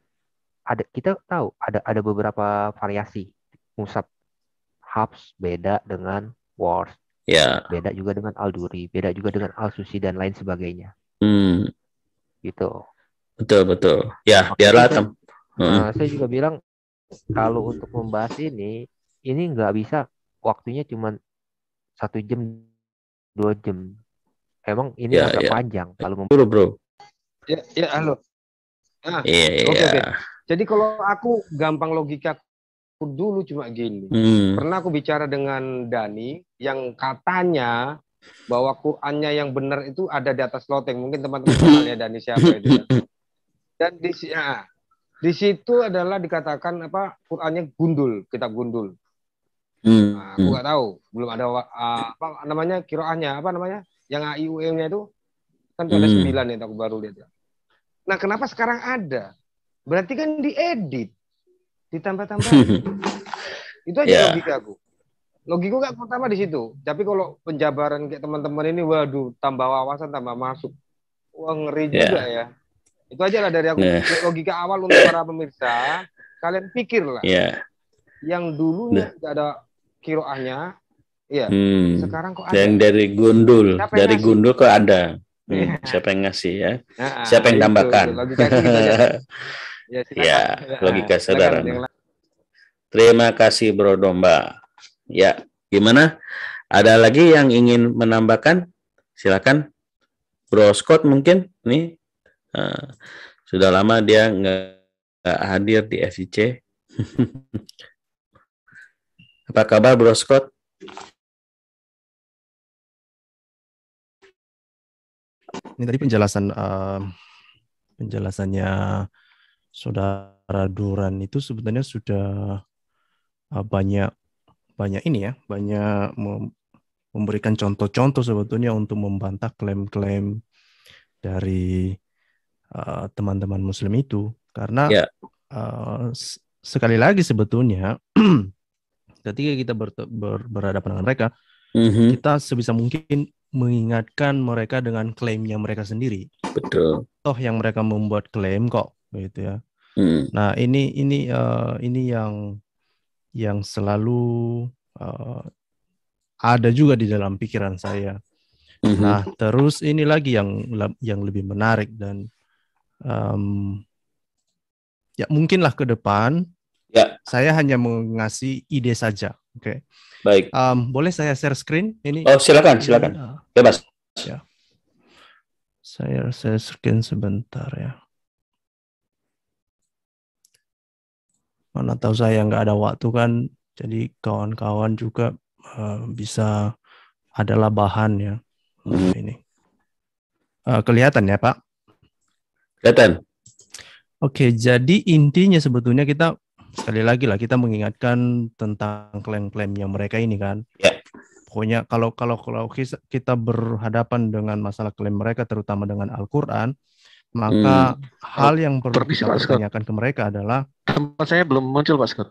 kita tahu ada beberapa variasi musab. Hafs beda dengan Wars. Ya. Beda juga dengan Al-Duri, beda juga dengan Al-Susi dan lain sebagainya. Gitu. Betul. Ya, biarlah. Saya juga bilang kalau untuk membahas ini nggak bisa waktunya cuma 1 jam, 2 jam. Emang ini agak panjang kalau bro. Ya, halo. Iya. Oke. Jadi kalau aku gampang logika dulu cuma gini. Pernah aku bicara dengan Dani yang katanya bahwa Qurannya yang benar itu ada di atas loteng. Mungkin teman-teman kenal ya Dani siapa itu. Dan di situ adalah dikatakan Qurannya gundul, kitab gundul. Aku nggak tahu, belum ada apa namanya kiroahnya, apa namanya yang AIUM-nya itu kan ada 9 ya, aku baru lihat. Nah, kenapa sekarang ada? Berarti kan diedit, ditambah-tambah. Itu aja logika aku. Logika gak pertama di situ. Tapi kalau penjabaran kayak teman-teman ini, waduh, tambah wawasan, tambah masuk. Wah, ngeri juga ya. Itu aja lah dari aku. Logika awal untuk para pemirsa, kalian pikirlah. Yang dulunya gak ada kiroahnya, sekarang kok ada. Yang dari gundul, gundul kok ada. Siapa yang ngasih ya? Siapa yang tambahkan? Logika itu gitu aja. Ya, logika sederhana. Terima kasih Bro Domba. Ya, gimana? Ada lagi yang ingin menambahkan? Silakan, Bro Scott mungkin. Nih, sudah lama dia nggak hadir di FIC. Apa kabar Bro Scott? Ini tadi penjelasannya Saudara Duran itu sebenarnya sudah banyak ini ya, banyak memberikan contoh-contoh sebetulnya untuk membantah klaim-klaim dari teman-teman Muslim itu, karena sekali lagi sebetulnya ketika kita berhadapan dengan mereka, kita sebisa mungkin mengingatkan mereka dengan klaimnya mereka sendiri. Betul. Toh yang mereka membuat klaim kok, gitu ya. Nah ini yang selalu ada juga di dalam pikiran saya. Nah terus ini lagi yang lebih menarik dan ya mungkinlah ke depan saya hanya mengasih ide saja. Oke. Baik. Boleh saya share screen ini? Oh silakan. Bebas. Ya. Saya share screen sebentar ya. Mana tahu saya nggak ada waktu kan, jadi kawan-kawan juga bisa adalah bahan ya. Ini kelihatan ya Pak? Kelihatan. Oke, jadi intinya sebetulnya kita sekali lagi lah kita mengingatkan tentang klaim-klaimnya mereka ini kan. Pokoknya kalau kita berhadapan dengan masalah klaim mereka terutama dengan Al-Quran, maka hal yang perlu kita tanyakan ke mereka adalah teman saya belum muncul Pak Scott.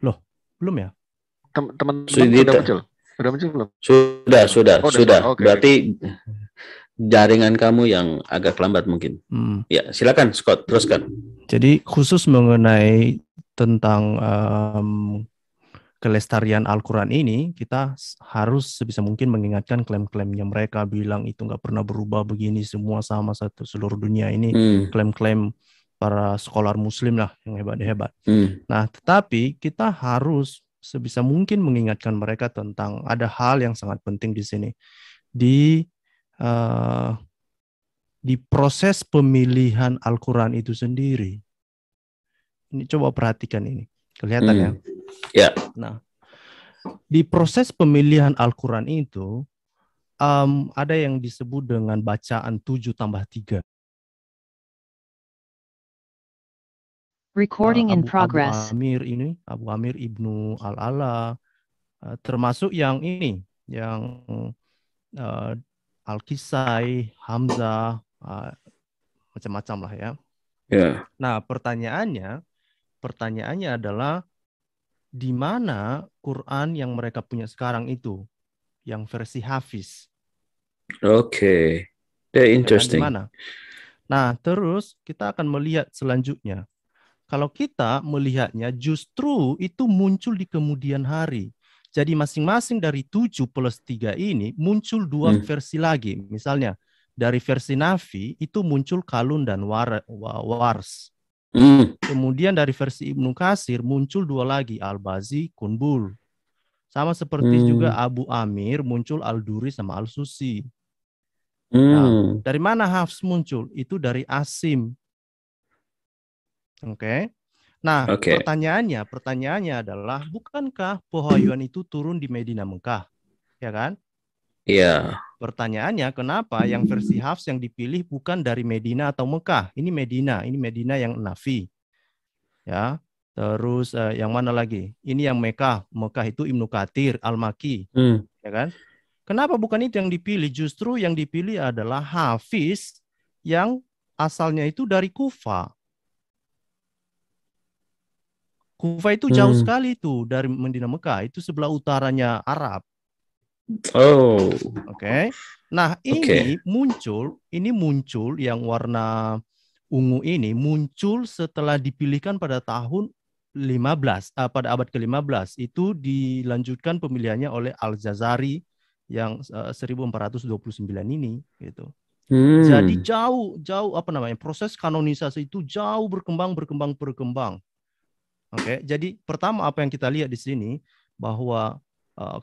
Loh, belum ya? Teman sudah muncul. Sudah muncul belum? Sudah. Okay. Berarti jaringan kamu yang agak lambat mungkin. Ya, silakan Scott, teruskan. Jadi khusus mengenai tentang kelestarian Al-Quran ini, kita harus sebisa mungkin mengingatkan klaim-klaimnya mereka, bilang itu nggak pernah berubah begini, semua sama satu seluruh dunia ini, klaim-klaim para scholar Muslim lah yang hebat-hebat. Nah, tetapi kita harus sebisa mungkin mengingatkan mereka tentang ada hal yang sangat penting di sini. Di proses pemilihan Al-Quran itu sendiri. Ini coba perhatikan ini. Kelihatan ya? Ya. Nah, di proses pemilihan Al-Quran itu ada yang disebut dengan bacaan 7+3. Recording in progress. Abu Amir Ibnu Al-Ala, termasuk yang ini, yang Al-Kisai, Hamzah, macam-macam lah ya. Yeah. Nah, pertanyaannya adalah di mana Quran yang mereka punya sekarang itu, yang versi Hafiz. Oke, very interesting. Di mana? Nah, terus kita akan melihat selanjutnya. Kalau kita melihatnya justru itu muncul di kemudian hari. Jadi masing-masing dari 7+3 ini muncul 2 versi lagi. Misalnya dari versi Nafi itu muncul Kalun dan Wars. Kemudian dari versi Ibnu Katsir muncul 2 lagi, Al-Bazi, Kunbul. Sama seperti juga Abu Amir muncul Al-Duri sama Al-Susi. Nah, dari mana Hafs muncul? Itu dari Asim. Oke. Nah, pertanyaannya adalah, bukankah pewahyuan itu turun di Medina Mekah? Ya kan? Iya. Pertanyaannya, kenapa yang versi Hafs yang dipilih bukan dari Medina atau Mekah? Ini Medina yang Nafi. Ya. Terus yang mana lagi? Ini yang Mekah. Mekah itu Ibnu Katsir, Al-Maki. Ya kan? Kenapa bukan itu yang dipilih? Justru yang dipilih adalah Hafiz yang asalnya itu dari Kufa. Kufa itu jauh sekali itu dari Medina Mekah, itu sebelah utaranya Arab. Oh. Oke. Nah, ini muncul yang warna ungu ini muncul setelah dipilihkan pada tahun 15, pada abad ke-15. Itu dilanjutkan pemilihannya oleh Al-Jazari yang 1429 ini gitu. Jadi jauh proses kanonisasi itu jauh berkembang. Oke, jadi pertama apa yang kita lihat di sini bahwa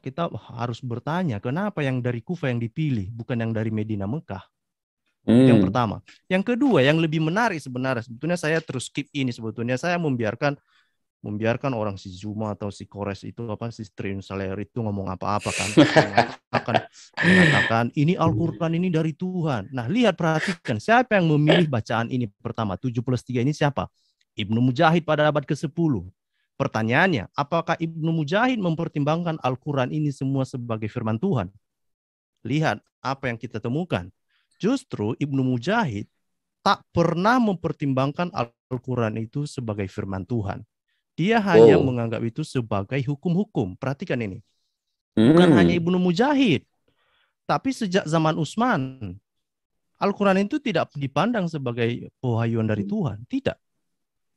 kita harus bertanya kenapa yang dari Kufa yang dipilih bukan yang dari Medina Mekah. Yang pertama. Yang kedua yang lebih menarik sebetulnya saya terus skip ini sebetulnya saya membiarkan orang si Zuma atau si Kores itu si Triun Saler itu ngomong apa-apa kan mengatakan ini Al-Qur'an ini dari Tuhan. Nah, perhatikan siapa yang memilih bacaan ini pertama 7+3 ini siapa? Ibnu Mujahid pada abad ke-10. Pertanyaannya, apakah Ibnu Mujahid mempertimbangkan Al-Quran ini semua sebagai firman Tuhan? Lihat apa yang kita temukan. Justru Ibnu Mujahid tak pernah mempertimbangkan Al-Quran itu sebagai firman Tuhan. Dia hanya menganggap itu sebagai hukum-hukum. Perhatikan ini. Bukan hanya Ibnu Mujahid, tapi sejak zaman Utsman, Al-Quran itu tidak dipandang sebagai pewahyuan dari Tuhan. Tidak.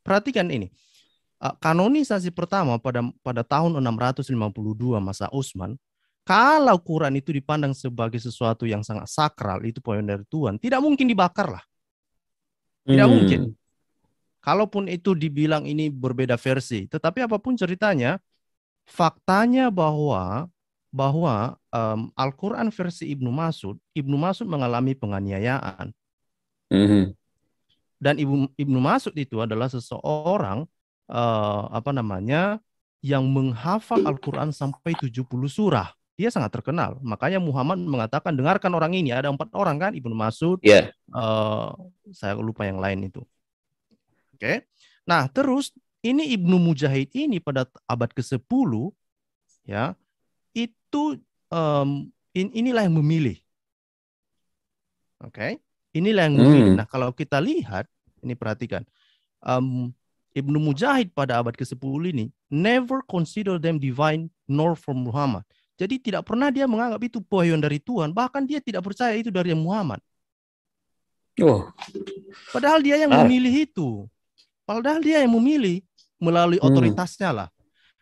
Perhatikan ini, kanonisasi pertama pada tahun 652 masa Utsman, kalau Quran itu dipandang sebagai sesuatu yang sangat sakral, itu poin dari Tuhan, tidak mungkin dibakar lah. Tidak mungkin. Kalaupun itu dibilang ini berbeda versi, tetapi apapun ceritanya, faktanya bahwa Al-Quran versi Ibnu Mas'ud mengalami penganiayaan. Dan Ibnu Mas'ud itu adalah seseorang yang menghafal Al-Quran sampai 70 surah. Dia sangat terkenal. Makanya Muhammad mengatakan, dengarkan orang ini. Ada 4 orang kan, Ibnu Mas'ud. Saya lupa yang lain itu. Oke. Nah, terus ini Ibnu Mujahid ini pada abad ke-10 ya, itu inilah yang memilih. Oke. Inilah yang memilih. Nah, kalau kita lihat, ini perhatikan. Ibnu Mujahid pada abad ke-10 ini never consider them divine nor from Muhammad. Jadi tidak pernah dia menganggap itu pewahyuan dari Tuhan. Bahkan dia tidak percaya itu dari Muhammad. Padahal dia yang memilih itu. Padahal dia yang memilih melalui otoritasnya lah.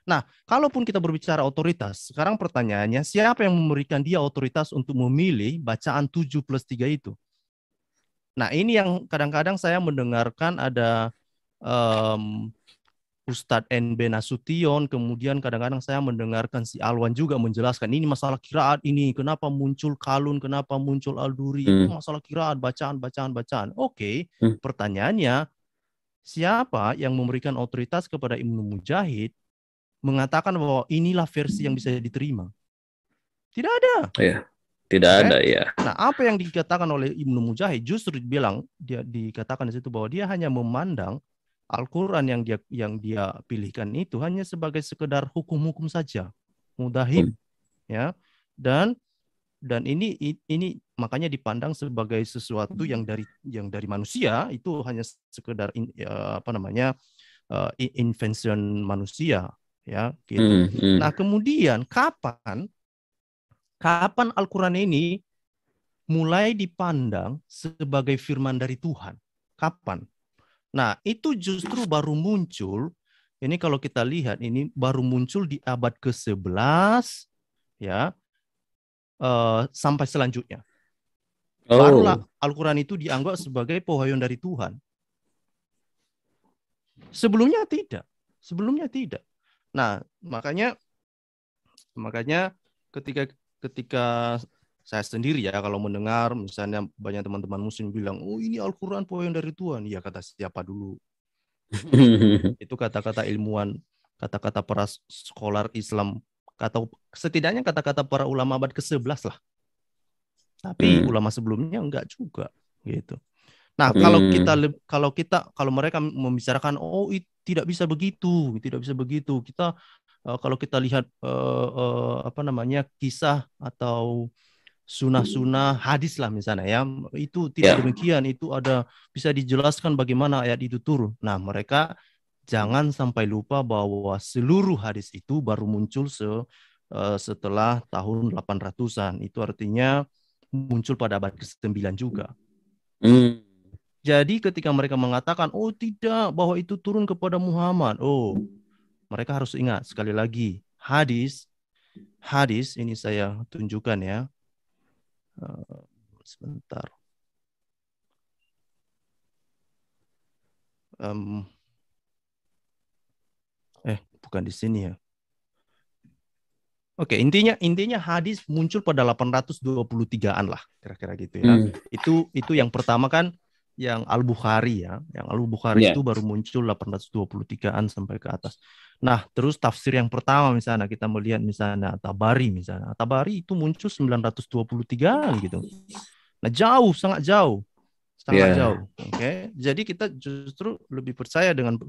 Nah, kalaupun kita berbicara otoritas, sekarang pertanyaannya, siapa yang memberikan dia otoritas untuk memilih bacaan 7+3 itu? Nah, ini yang kadang-kadang saya mendengarkan ada Ustadz NB Nasution, kemudian kadang-kadang saya mendengarkan si Alwan juga menjelaskan, ini masalah kiraat ini, kenapa muncul Kalun, kenapa muncul Al-Duri, itu masalah kiraat, bacaan. Oke, pertanyaannya, siapa yang memberikan otoritas kepada Ibnu Mujahid mengatakan bahwa inilah versi yang bisa diterima? Tidak ada. Tidak ada ya. Nah, apa yang dikatakan oleh Ibnu Mujahid justru dibilang dia dikatakan di situ bahwa dia hanya memandang Al-Quran yang dia pilihkan itu hanya sebagai sekedar hukum-hukum saja, mudahib, ya. Dan ini makanya dipandang sebagai sesuatu yang dari manusia, itu hanya sekedar invention manusia, ya gitu. Nah, kemudian kapan Al-Quran ini mulai dipandang sebagai firman dari Tuhan? Kapan? Nah, itu justru baru muncul, ini kalau kita lihat ini baru muncul di abad ke-11 ya, sampai selanjutnya. Barulah Al-Quran itu dianggap sebagai pewahyuan dari Tuhan. Sebelumnya tidak. Nah, makanya ketika saya sendiri ya, kalau mendengar misalnya banyak teman-teman muslim bilang, oh ini Al-Quran pewahyuan dari Tuhan. Ya, kata siapa dulu? Itu kata-kata ilmuwan, kata-kata para scholar Islam, atau setidaknya kata-kata para ulama abad ke-11 lah. Tapi ulama sebelumnya enggak juga gitu. Nah, kalau mereka membicarakan tidak bisa begitu. Kita kalau kita lihat kisah atau sunah-sunah hadis lah misalnya ya, itu tidak demikian, itu ada bisa dijelaskan bagaimana ayat itu turun. Nah, mereka jangan sampai lupa bahwa seluruh hadis itu baru muncul setelah tahun 800-an. Itu artinya muncul pada abad ke-9 juga. Jadi ketika mereka mengatakan, oh tidak, bahwa itu turun kepada Muhammad. Oh, mereka harus ingat sekali lagi, hadis ini saya tunjukkan ya. Sebentar. Bukan di sini ya. Oke, intinya hadis muncul pada 823-an lah, kira-kira gitu ya. Itu yang pertama kan, yang Al-Bukhari ya. Yang Al-Bukhari itu baru muncul 823-an sampai ke atas. Nah, terus tafsir yang pertama misalnya kita melihat misalnya Tabari misalnya. Tabari itu muncul 923-an gitu. Nah, sangat jauh. Oke. Jadi kita justru lebih percaya dengan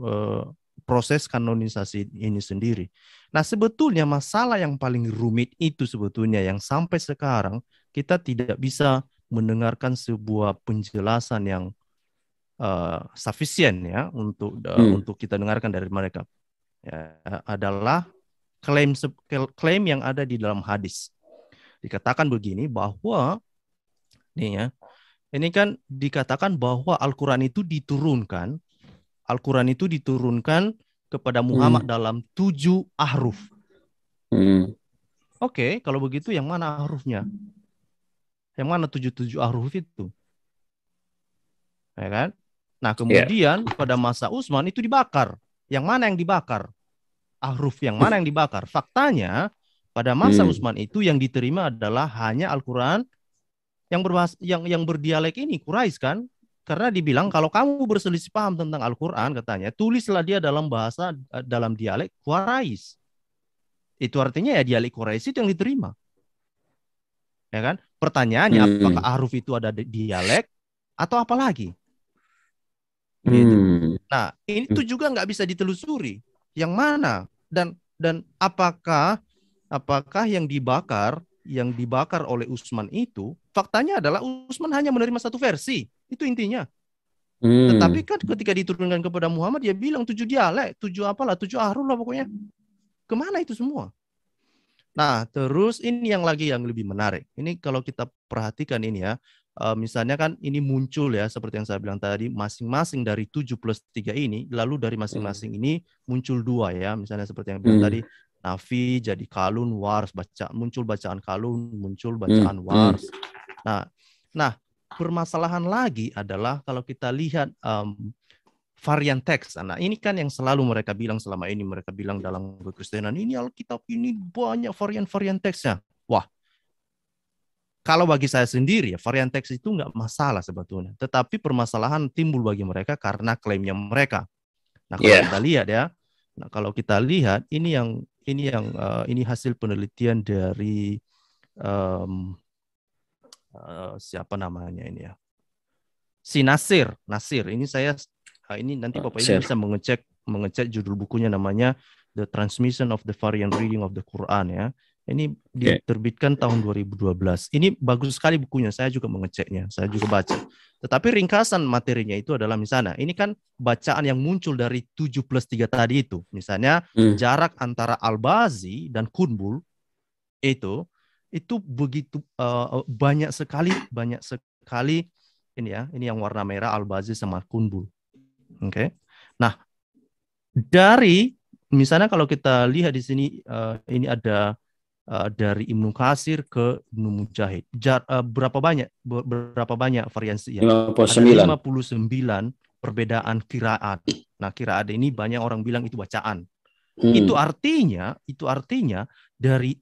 proses kanonisasi ini sendiri. Nah, sebetulnya masalah yang paling rumit itu sebetulnya yang sampai sekarang kita tidak bisa mendengarkan sebuah penjelasan yang sufficient ya untuk kita dengarkan dari mereka. Ya, adalah klaim yang ada di dalam hadis. Dikatakan begini bahwa ini kan dikatakan bahwa Al-Quran itu diturunkan kepada Muhammad dalam 7 ahruf. Oke, kalau begitu yang mana ahrufnya? Yang mana 7 ahruf itu? Ya kan? Nah, kemudian pada masa Utsman itu dibakar. Yang mana yang dibakar? Ahruf yang mana yang dibakar? Faktanya pada masa Utsman itu yang diterima adalah hanya Al-Quran yang berdialek ini, Quraisy kan? Karena dibilang kalau kamu berselisih paham tentang Al-Quran, katanya, tulislah dia dalam dialek Quraisy. Itu artinya ya dialek Quraisy itu yang diterima. Ya kan? Pertanyaannya, apakah ahruf itu ada dialek atau apa lagi? Gitu. Nah, itu juga nggak bisa ditelusuri. Yang mana? Dan apakah yang dibakar oleh Utsman itu, faktanya adalah Utsman hanya menerima satu versi. Itu intinya. Tetapi kan ketika diturunkan kepada Muhammad, dia bilang 7 dialek, 7 ahruf lah pokoknya. Kemana itu semua? Nah, terus ini yang lebih menarik. Ini kalau kita perhatikan ini ya, misalnya kan ini muncul ya, seperti yang saya bilang tadi, masing-masing dari 7+3 ini, lalu dari masing-masing ini muncul 2 ya, misalnya seperti yang bilang tadi, nafi jadi kalun wars, muncul bacaan kalun, muncul bacaan wars. Nah, permasalahan lagi adalah kalau kita lihat varian teks. Nah, ini kan yang selalu mereka bilang selama ini, mereka bilang dalam kekristenan, ini Alkitab ini banyak varian teksnya. Wah, kalau bagi saya sendiri ya, varian teks itu nggak masalah sebetulnya. Tetapi permasalahan timbul bagi mereka karena klaimnya mereka. Nah, kalau kita lihat, ini hasil penelitian dari siapa namanya ini ya? Si Nasir. Ini saya ini nanti Bapak Ibu bisa mengecek judul bukunya, namanya The Transmission of the Variant Reading of the Quran ya. Ini diterbitkan tahun 2012. Ini bagus sekali bukunya, saya juga mengeceknya, saya juga baca. Tetapi ringkasan materinya itu adalah misalnya, ini kan bacaan yang muncul dari 7+3 tadi itu. Misalnya jarak antara Al-Bazi dan Qunbul itu begitu banyak sekali ini ya, ini yang warna merah Al-Bazi sama Qunbul. Oke. Nah, dari misalnya kalau kita lihat di sini ini ada dari Ibnu Katsir ke Ibnu Mujahid. Berapa banyak variasi ya? 59. Ada 59 perbedaan qiraat. Nah, qiraat ini banyak orang bilang itu bacaan. Itu artinya dari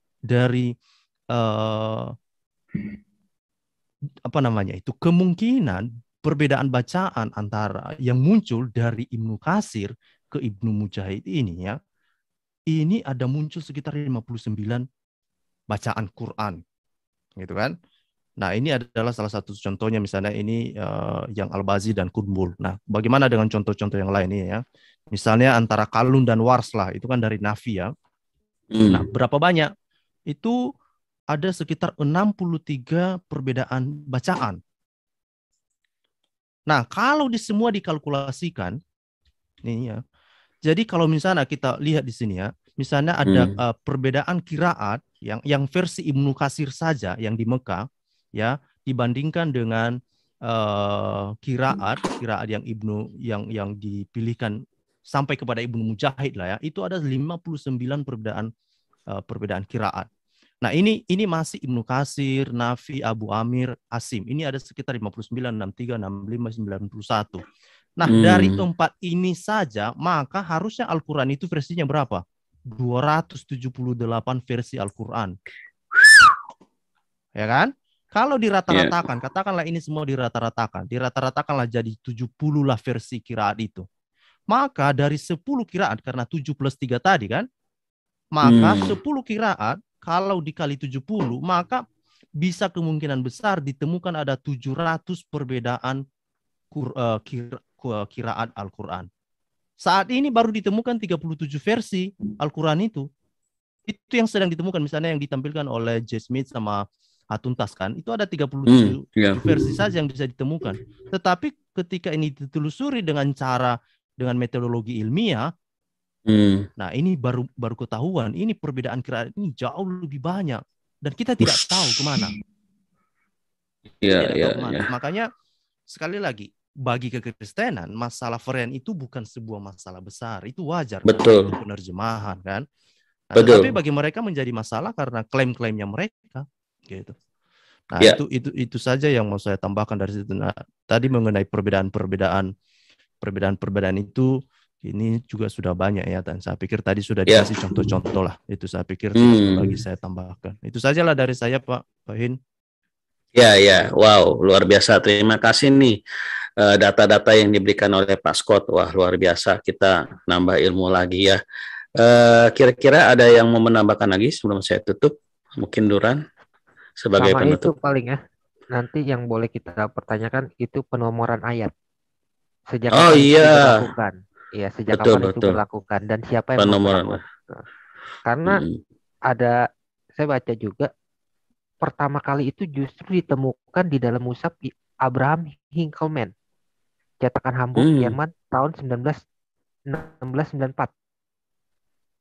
apa namanya itu, kemungkinan perbedaan bacaan antara yang muncul dari Ibnu Katsir ke Ibnu Mujahid ini ya, ini ada muncul sekitar 59 bacaan Quran, gitu kan? Nah, ini adalah salah satu contohnya, misalnya ini yang Al-Bazi dan Qunbul. Nah, bagaimana dengan contoh-contoh yang lain ini ya? Misalnya antara Kalun dan Wars lah, itu kan dari Nafi ya. Nah, berapa banyak? Itu ada sekitar 63 perbedaan bacaan. Nah, kalau semua dikalkulasikan, ini ya. Jadi kalau misalnya kita lihat di sini ya, misalnya ada perbedaan qiraat yang versi Ibnu Katsir saja yang di Mekah ya, dibandingkan dengan qiraat yang yang dipilihkan sampai kepada Ibnu Mujahid lah ya, itu ada 59 perbedaan qiraat. Nah, ini masih Ibnu Katsir, Nafi, Abu Amir, Asim. Ini ada sekitar 59, 63, 65, 91. Nah, dari 4 ini saja, maka harusnya Al-Quran itu versinya berapa? 278 versi Al-Quran. Ya kan? Kalau dirata-ratakan, katakanlah ini semua dirata-ratakanlah jadi 70 lah versi qiraat itu. Maka dari 10 qiraat, karena 7+3 tadi kan, maka 10 qiraat kalau dikali 70, maka bisa kemungkinan besar ditemukan ada 700 perbedaan qiraat Al-Quran. Saat ini baru ditemukan 37 versi Al-Quran itu. Itu yang sedang ditemukan, misalnya yang ditampilkan oleh J. Smith sama Atuntas kan, itu ada 37 versi saja yang bisa ditemukan. Tetapi ketika ini ditelusuri dengan metodologi ilmiah, nah ini baru ketahuan, ini perbedaan qiraat ini jauh lebih banyak dan kita tidak tahu kemana. Makanya sekali lagi, bagi kekristenan masalah varian itu bukan sebuah masalah besar, itu wajar. Betul. Itu penerjemahan kan. Nah, tetapi bagi mereka menjadi masalah karena klaim-klaimnya mereka, gitu. Nah itu saja yang mau saya tambahkan dari situ. Nah, tadi mengenai perbedaan itu. Ini juga sudah banyak ya, dan saya pikir tadi sudah dikasih contoh-contoh lah. Itu saya pikir bagi saya tambahkan. Itu sajalah dari saya, Pak Hin. Ya, wow, luar biasa. Terima kasih nih data-data yang diberikan oleh Pak Scott. Wah, luar biasa. Kita nambah ilmu lagi ya. Kira-kira ada yang mau menambahkan lagi sebelum saya tutup? Mungkin Duran sebagai penutup. Itu paling ya. Nanti yang boleh kita pertanyakan itu penomoran ayat. Sejak kapan itu dilakukan? Ya, sejak kapan itu dilakukan dan siapa yang membuat? Karena saya baca juga pertama kali itu justru ditemukan di dalam mushaf Abraham Hinckelman, cetakan Hamburg, Jerman tahun 1694.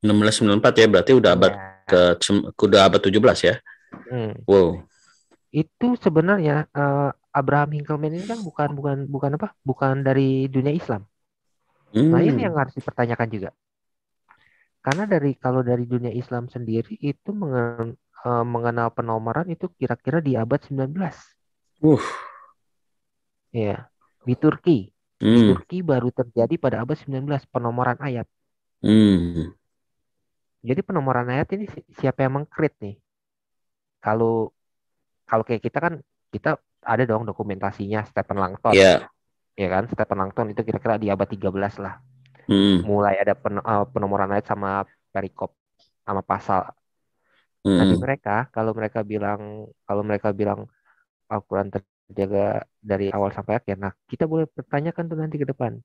1694 ya, berarti udah abad 17 ya. Wow. Itu sebenarnya Abraham Hinckelman ini kan bukan dari dunia Islam. Nah, ini yang harus dipertanyakan juga. Karena kalau dari dunia Islam sendiri itu mengenal penomoran itu kira-kira di abad 19. Ya, di Turki. Di Turki baru terjadi pada abad 19 penomoran ayat. Jadi penomoran ayat ini siapa yang mengkrit nih? Kalau kayak kita kan, kita ada dong dokumentasinya Stephen Langton. Ya kan, Stephen Langton itu kira-kira di abad 13 lah. Mulai ada penomoran ayat sama perikop sama pasal. Nah, di mereka kalau mereka bilang Al-Quran terjaga dari awal sampai akhir. Nah, kita boleh pertanyakan tuh nanti ke depan.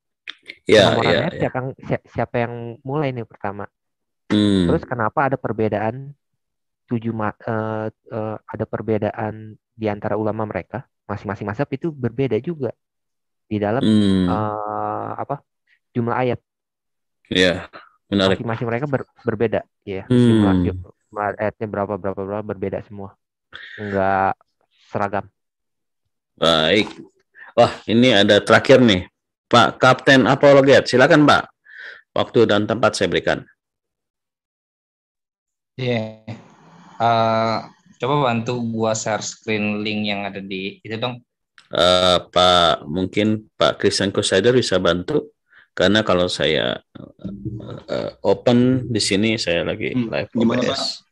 Ya, Penomoran ya, ayat siapa yang mulai nih pertama? Hmm. Terus kenapa ada perbedaan ada perbedaan di antara ulama mereka? Masing-masing mazhab itu berbeda juga di dalam jumlah ayat. Ya, menarik. Masing-masing mereka berbeda, ya. Jumlah ayatnya berapa berbeda semua. Enggak seragam. Baik. Wah, ini ada terakhir nih. Pak Kapten Apologet, silakan Pak. Waktu dan tempat saya berikan. Iya. Coba bantu gua share screen link yang ada di itu dong. Pak, mungkin Pak Christian Crusader bisa bantu. Karena kalau saya open di sini, saya lagi live OBS.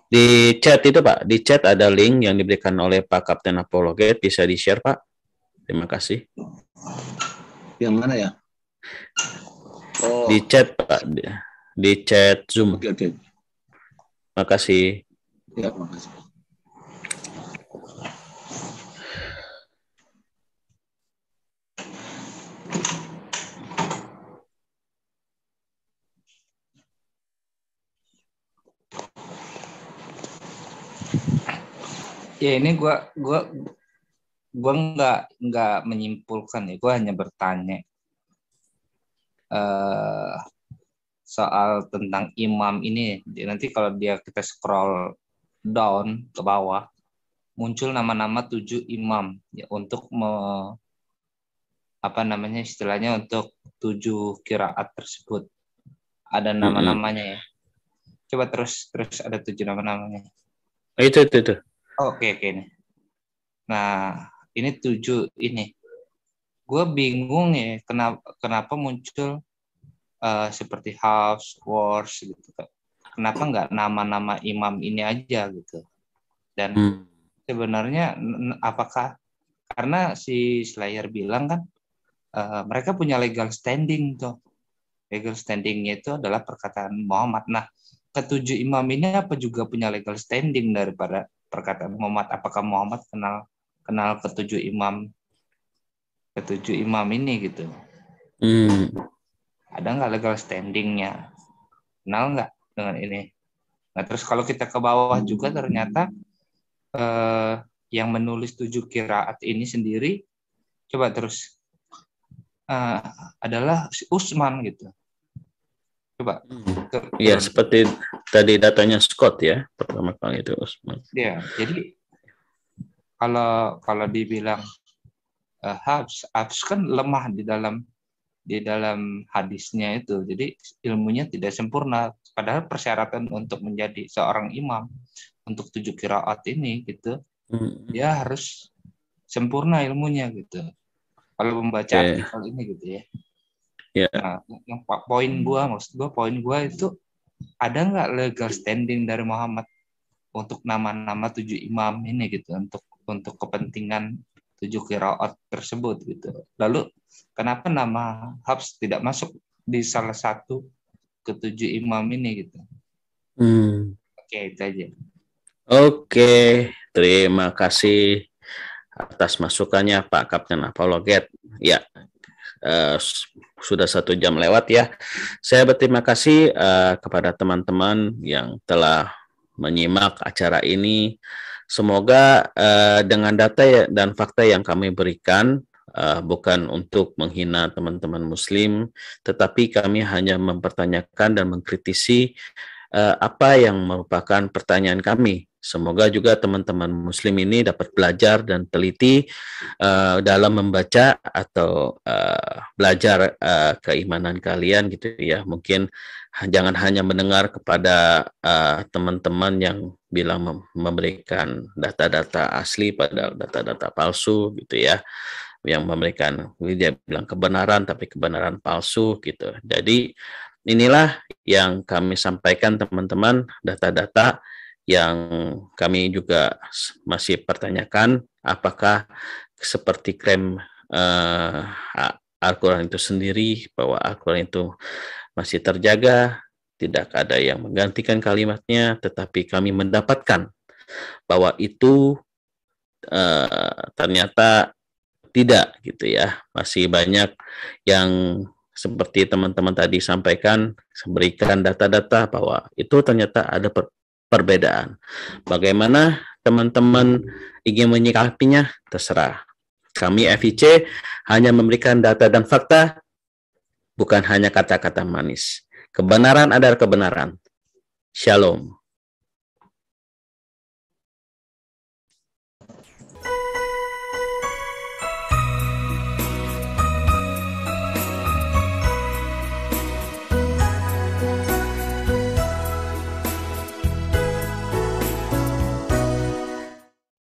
Di chat itu Pak, di chat ada link yang diberikan oleh Pak Kapten Apologet, bisa di-share Pak. Terima kasih. Yang mana ya? Oh. Di chat Pak, di chat Zoom. Oke. Makasih. Ya, makasih. Ya ini gua nggak menyimpulkan ya, gua hanya bertanya soal tentang imam ini. Nanti kalau kita scroll down ke bawah muncul nama-nama 7 imam ya, untuk istilahnya untuk 7 qiraat tersebut ada nama-namanya ya. Coba terus ada 7 nama-namanya. Itu. Oke. Nah, ini 7 ini. Gue bingung ya kenapa muncul seperti Hafs, Wars gitu. Kenapa nggak nama-nama imam ini aja gitu. Dan sebenarnya apakah karena si Slayer bilang kan mereka punya legal standing tuh. Legal standingnya itu adalah perkataan Muhammad. Nah, ketujuh imam ini apa juga punya legal standing daripada perkataan Muhammad? Apakah Muhammad kenal ketujuh imam ini gitu? Ada nggak legal standingnya? Kenal nggak dengan ini? Nah, terus kalau kita ke bawah juga ternyata yang menulis 7 qiraat ini sendiri, coba terus adalah Utsman gitu. Coba. Ya, seperti tadi datanya Scott ya, pertama kali itu Utsman. Ya, jadi kalau dibilang Hafs kan lemah di dalam hadisnya itu, jadi ilmunya tidak sempurna. Padahal persyaratan untuk menjadi seorang imam untuk 7 qiraat ini gitu, dia harus sempurna ilmunya gitu. Kalau membaca artikel ini gitu ya. Nah, yang poin gua itu ada nggak legal standing dari Muhammad untuk nama-nama 7 imam ini gitu, untuk kepentingan 7 qiraat tersebut gitu. Lalu kenapa nama Hafs tidak masuk di salah satu ke-7 imam ini gitu? Oke, itu aja. Oke, terima kasih atas masukannya Pak Kapten Apologet. Ya, sudah 1 jam lewat ya. Saya berterima kasih kepada teman-teman yang telah menyimak acara ini. Semoga dengan data dan fakta yang kami berikan bukan untuk menghina teman-teman Muslim, tetapi kami hanya mempertanyakan dan mengkritisi apa yang merupakan pertanyaan kami. Semoga juga teman-teman Muslim ini dapat belajar dan teliti dalam membaca atau belajar keimanan kalian gitu ya. Mungkin jangan hanya mendengar kepada teman-teman yang bilang memberikan data-data asli padahal data-data palsu gitu ya, yang memberikan dia bilang kebenaran tapi kebenaran palsu gitu. Jadi inilah yang kami sampaikan teman-teman, data-data yang kami juga masih pertanyakan apakah seperti klaim Al-Quran itu sendiri, bahwa Al-Quran itu masih terjaga, tidak ada yang menggantikan kalimatnya, tetapi kami mendapatkan bahwa itu ternyata tidak gitu ya. Masih banyak yang seperti teman-teman tadi sampaikan, berikan data-data bahwa itu ternyata ada perbedaan. Bagaimana teman-teman ingin menyikapinya, terserah. Kami FIC hanya memberikan data dan fakta, bukan hanya kata-kata manis. Kebenaran adalah kebenaran. Shalom.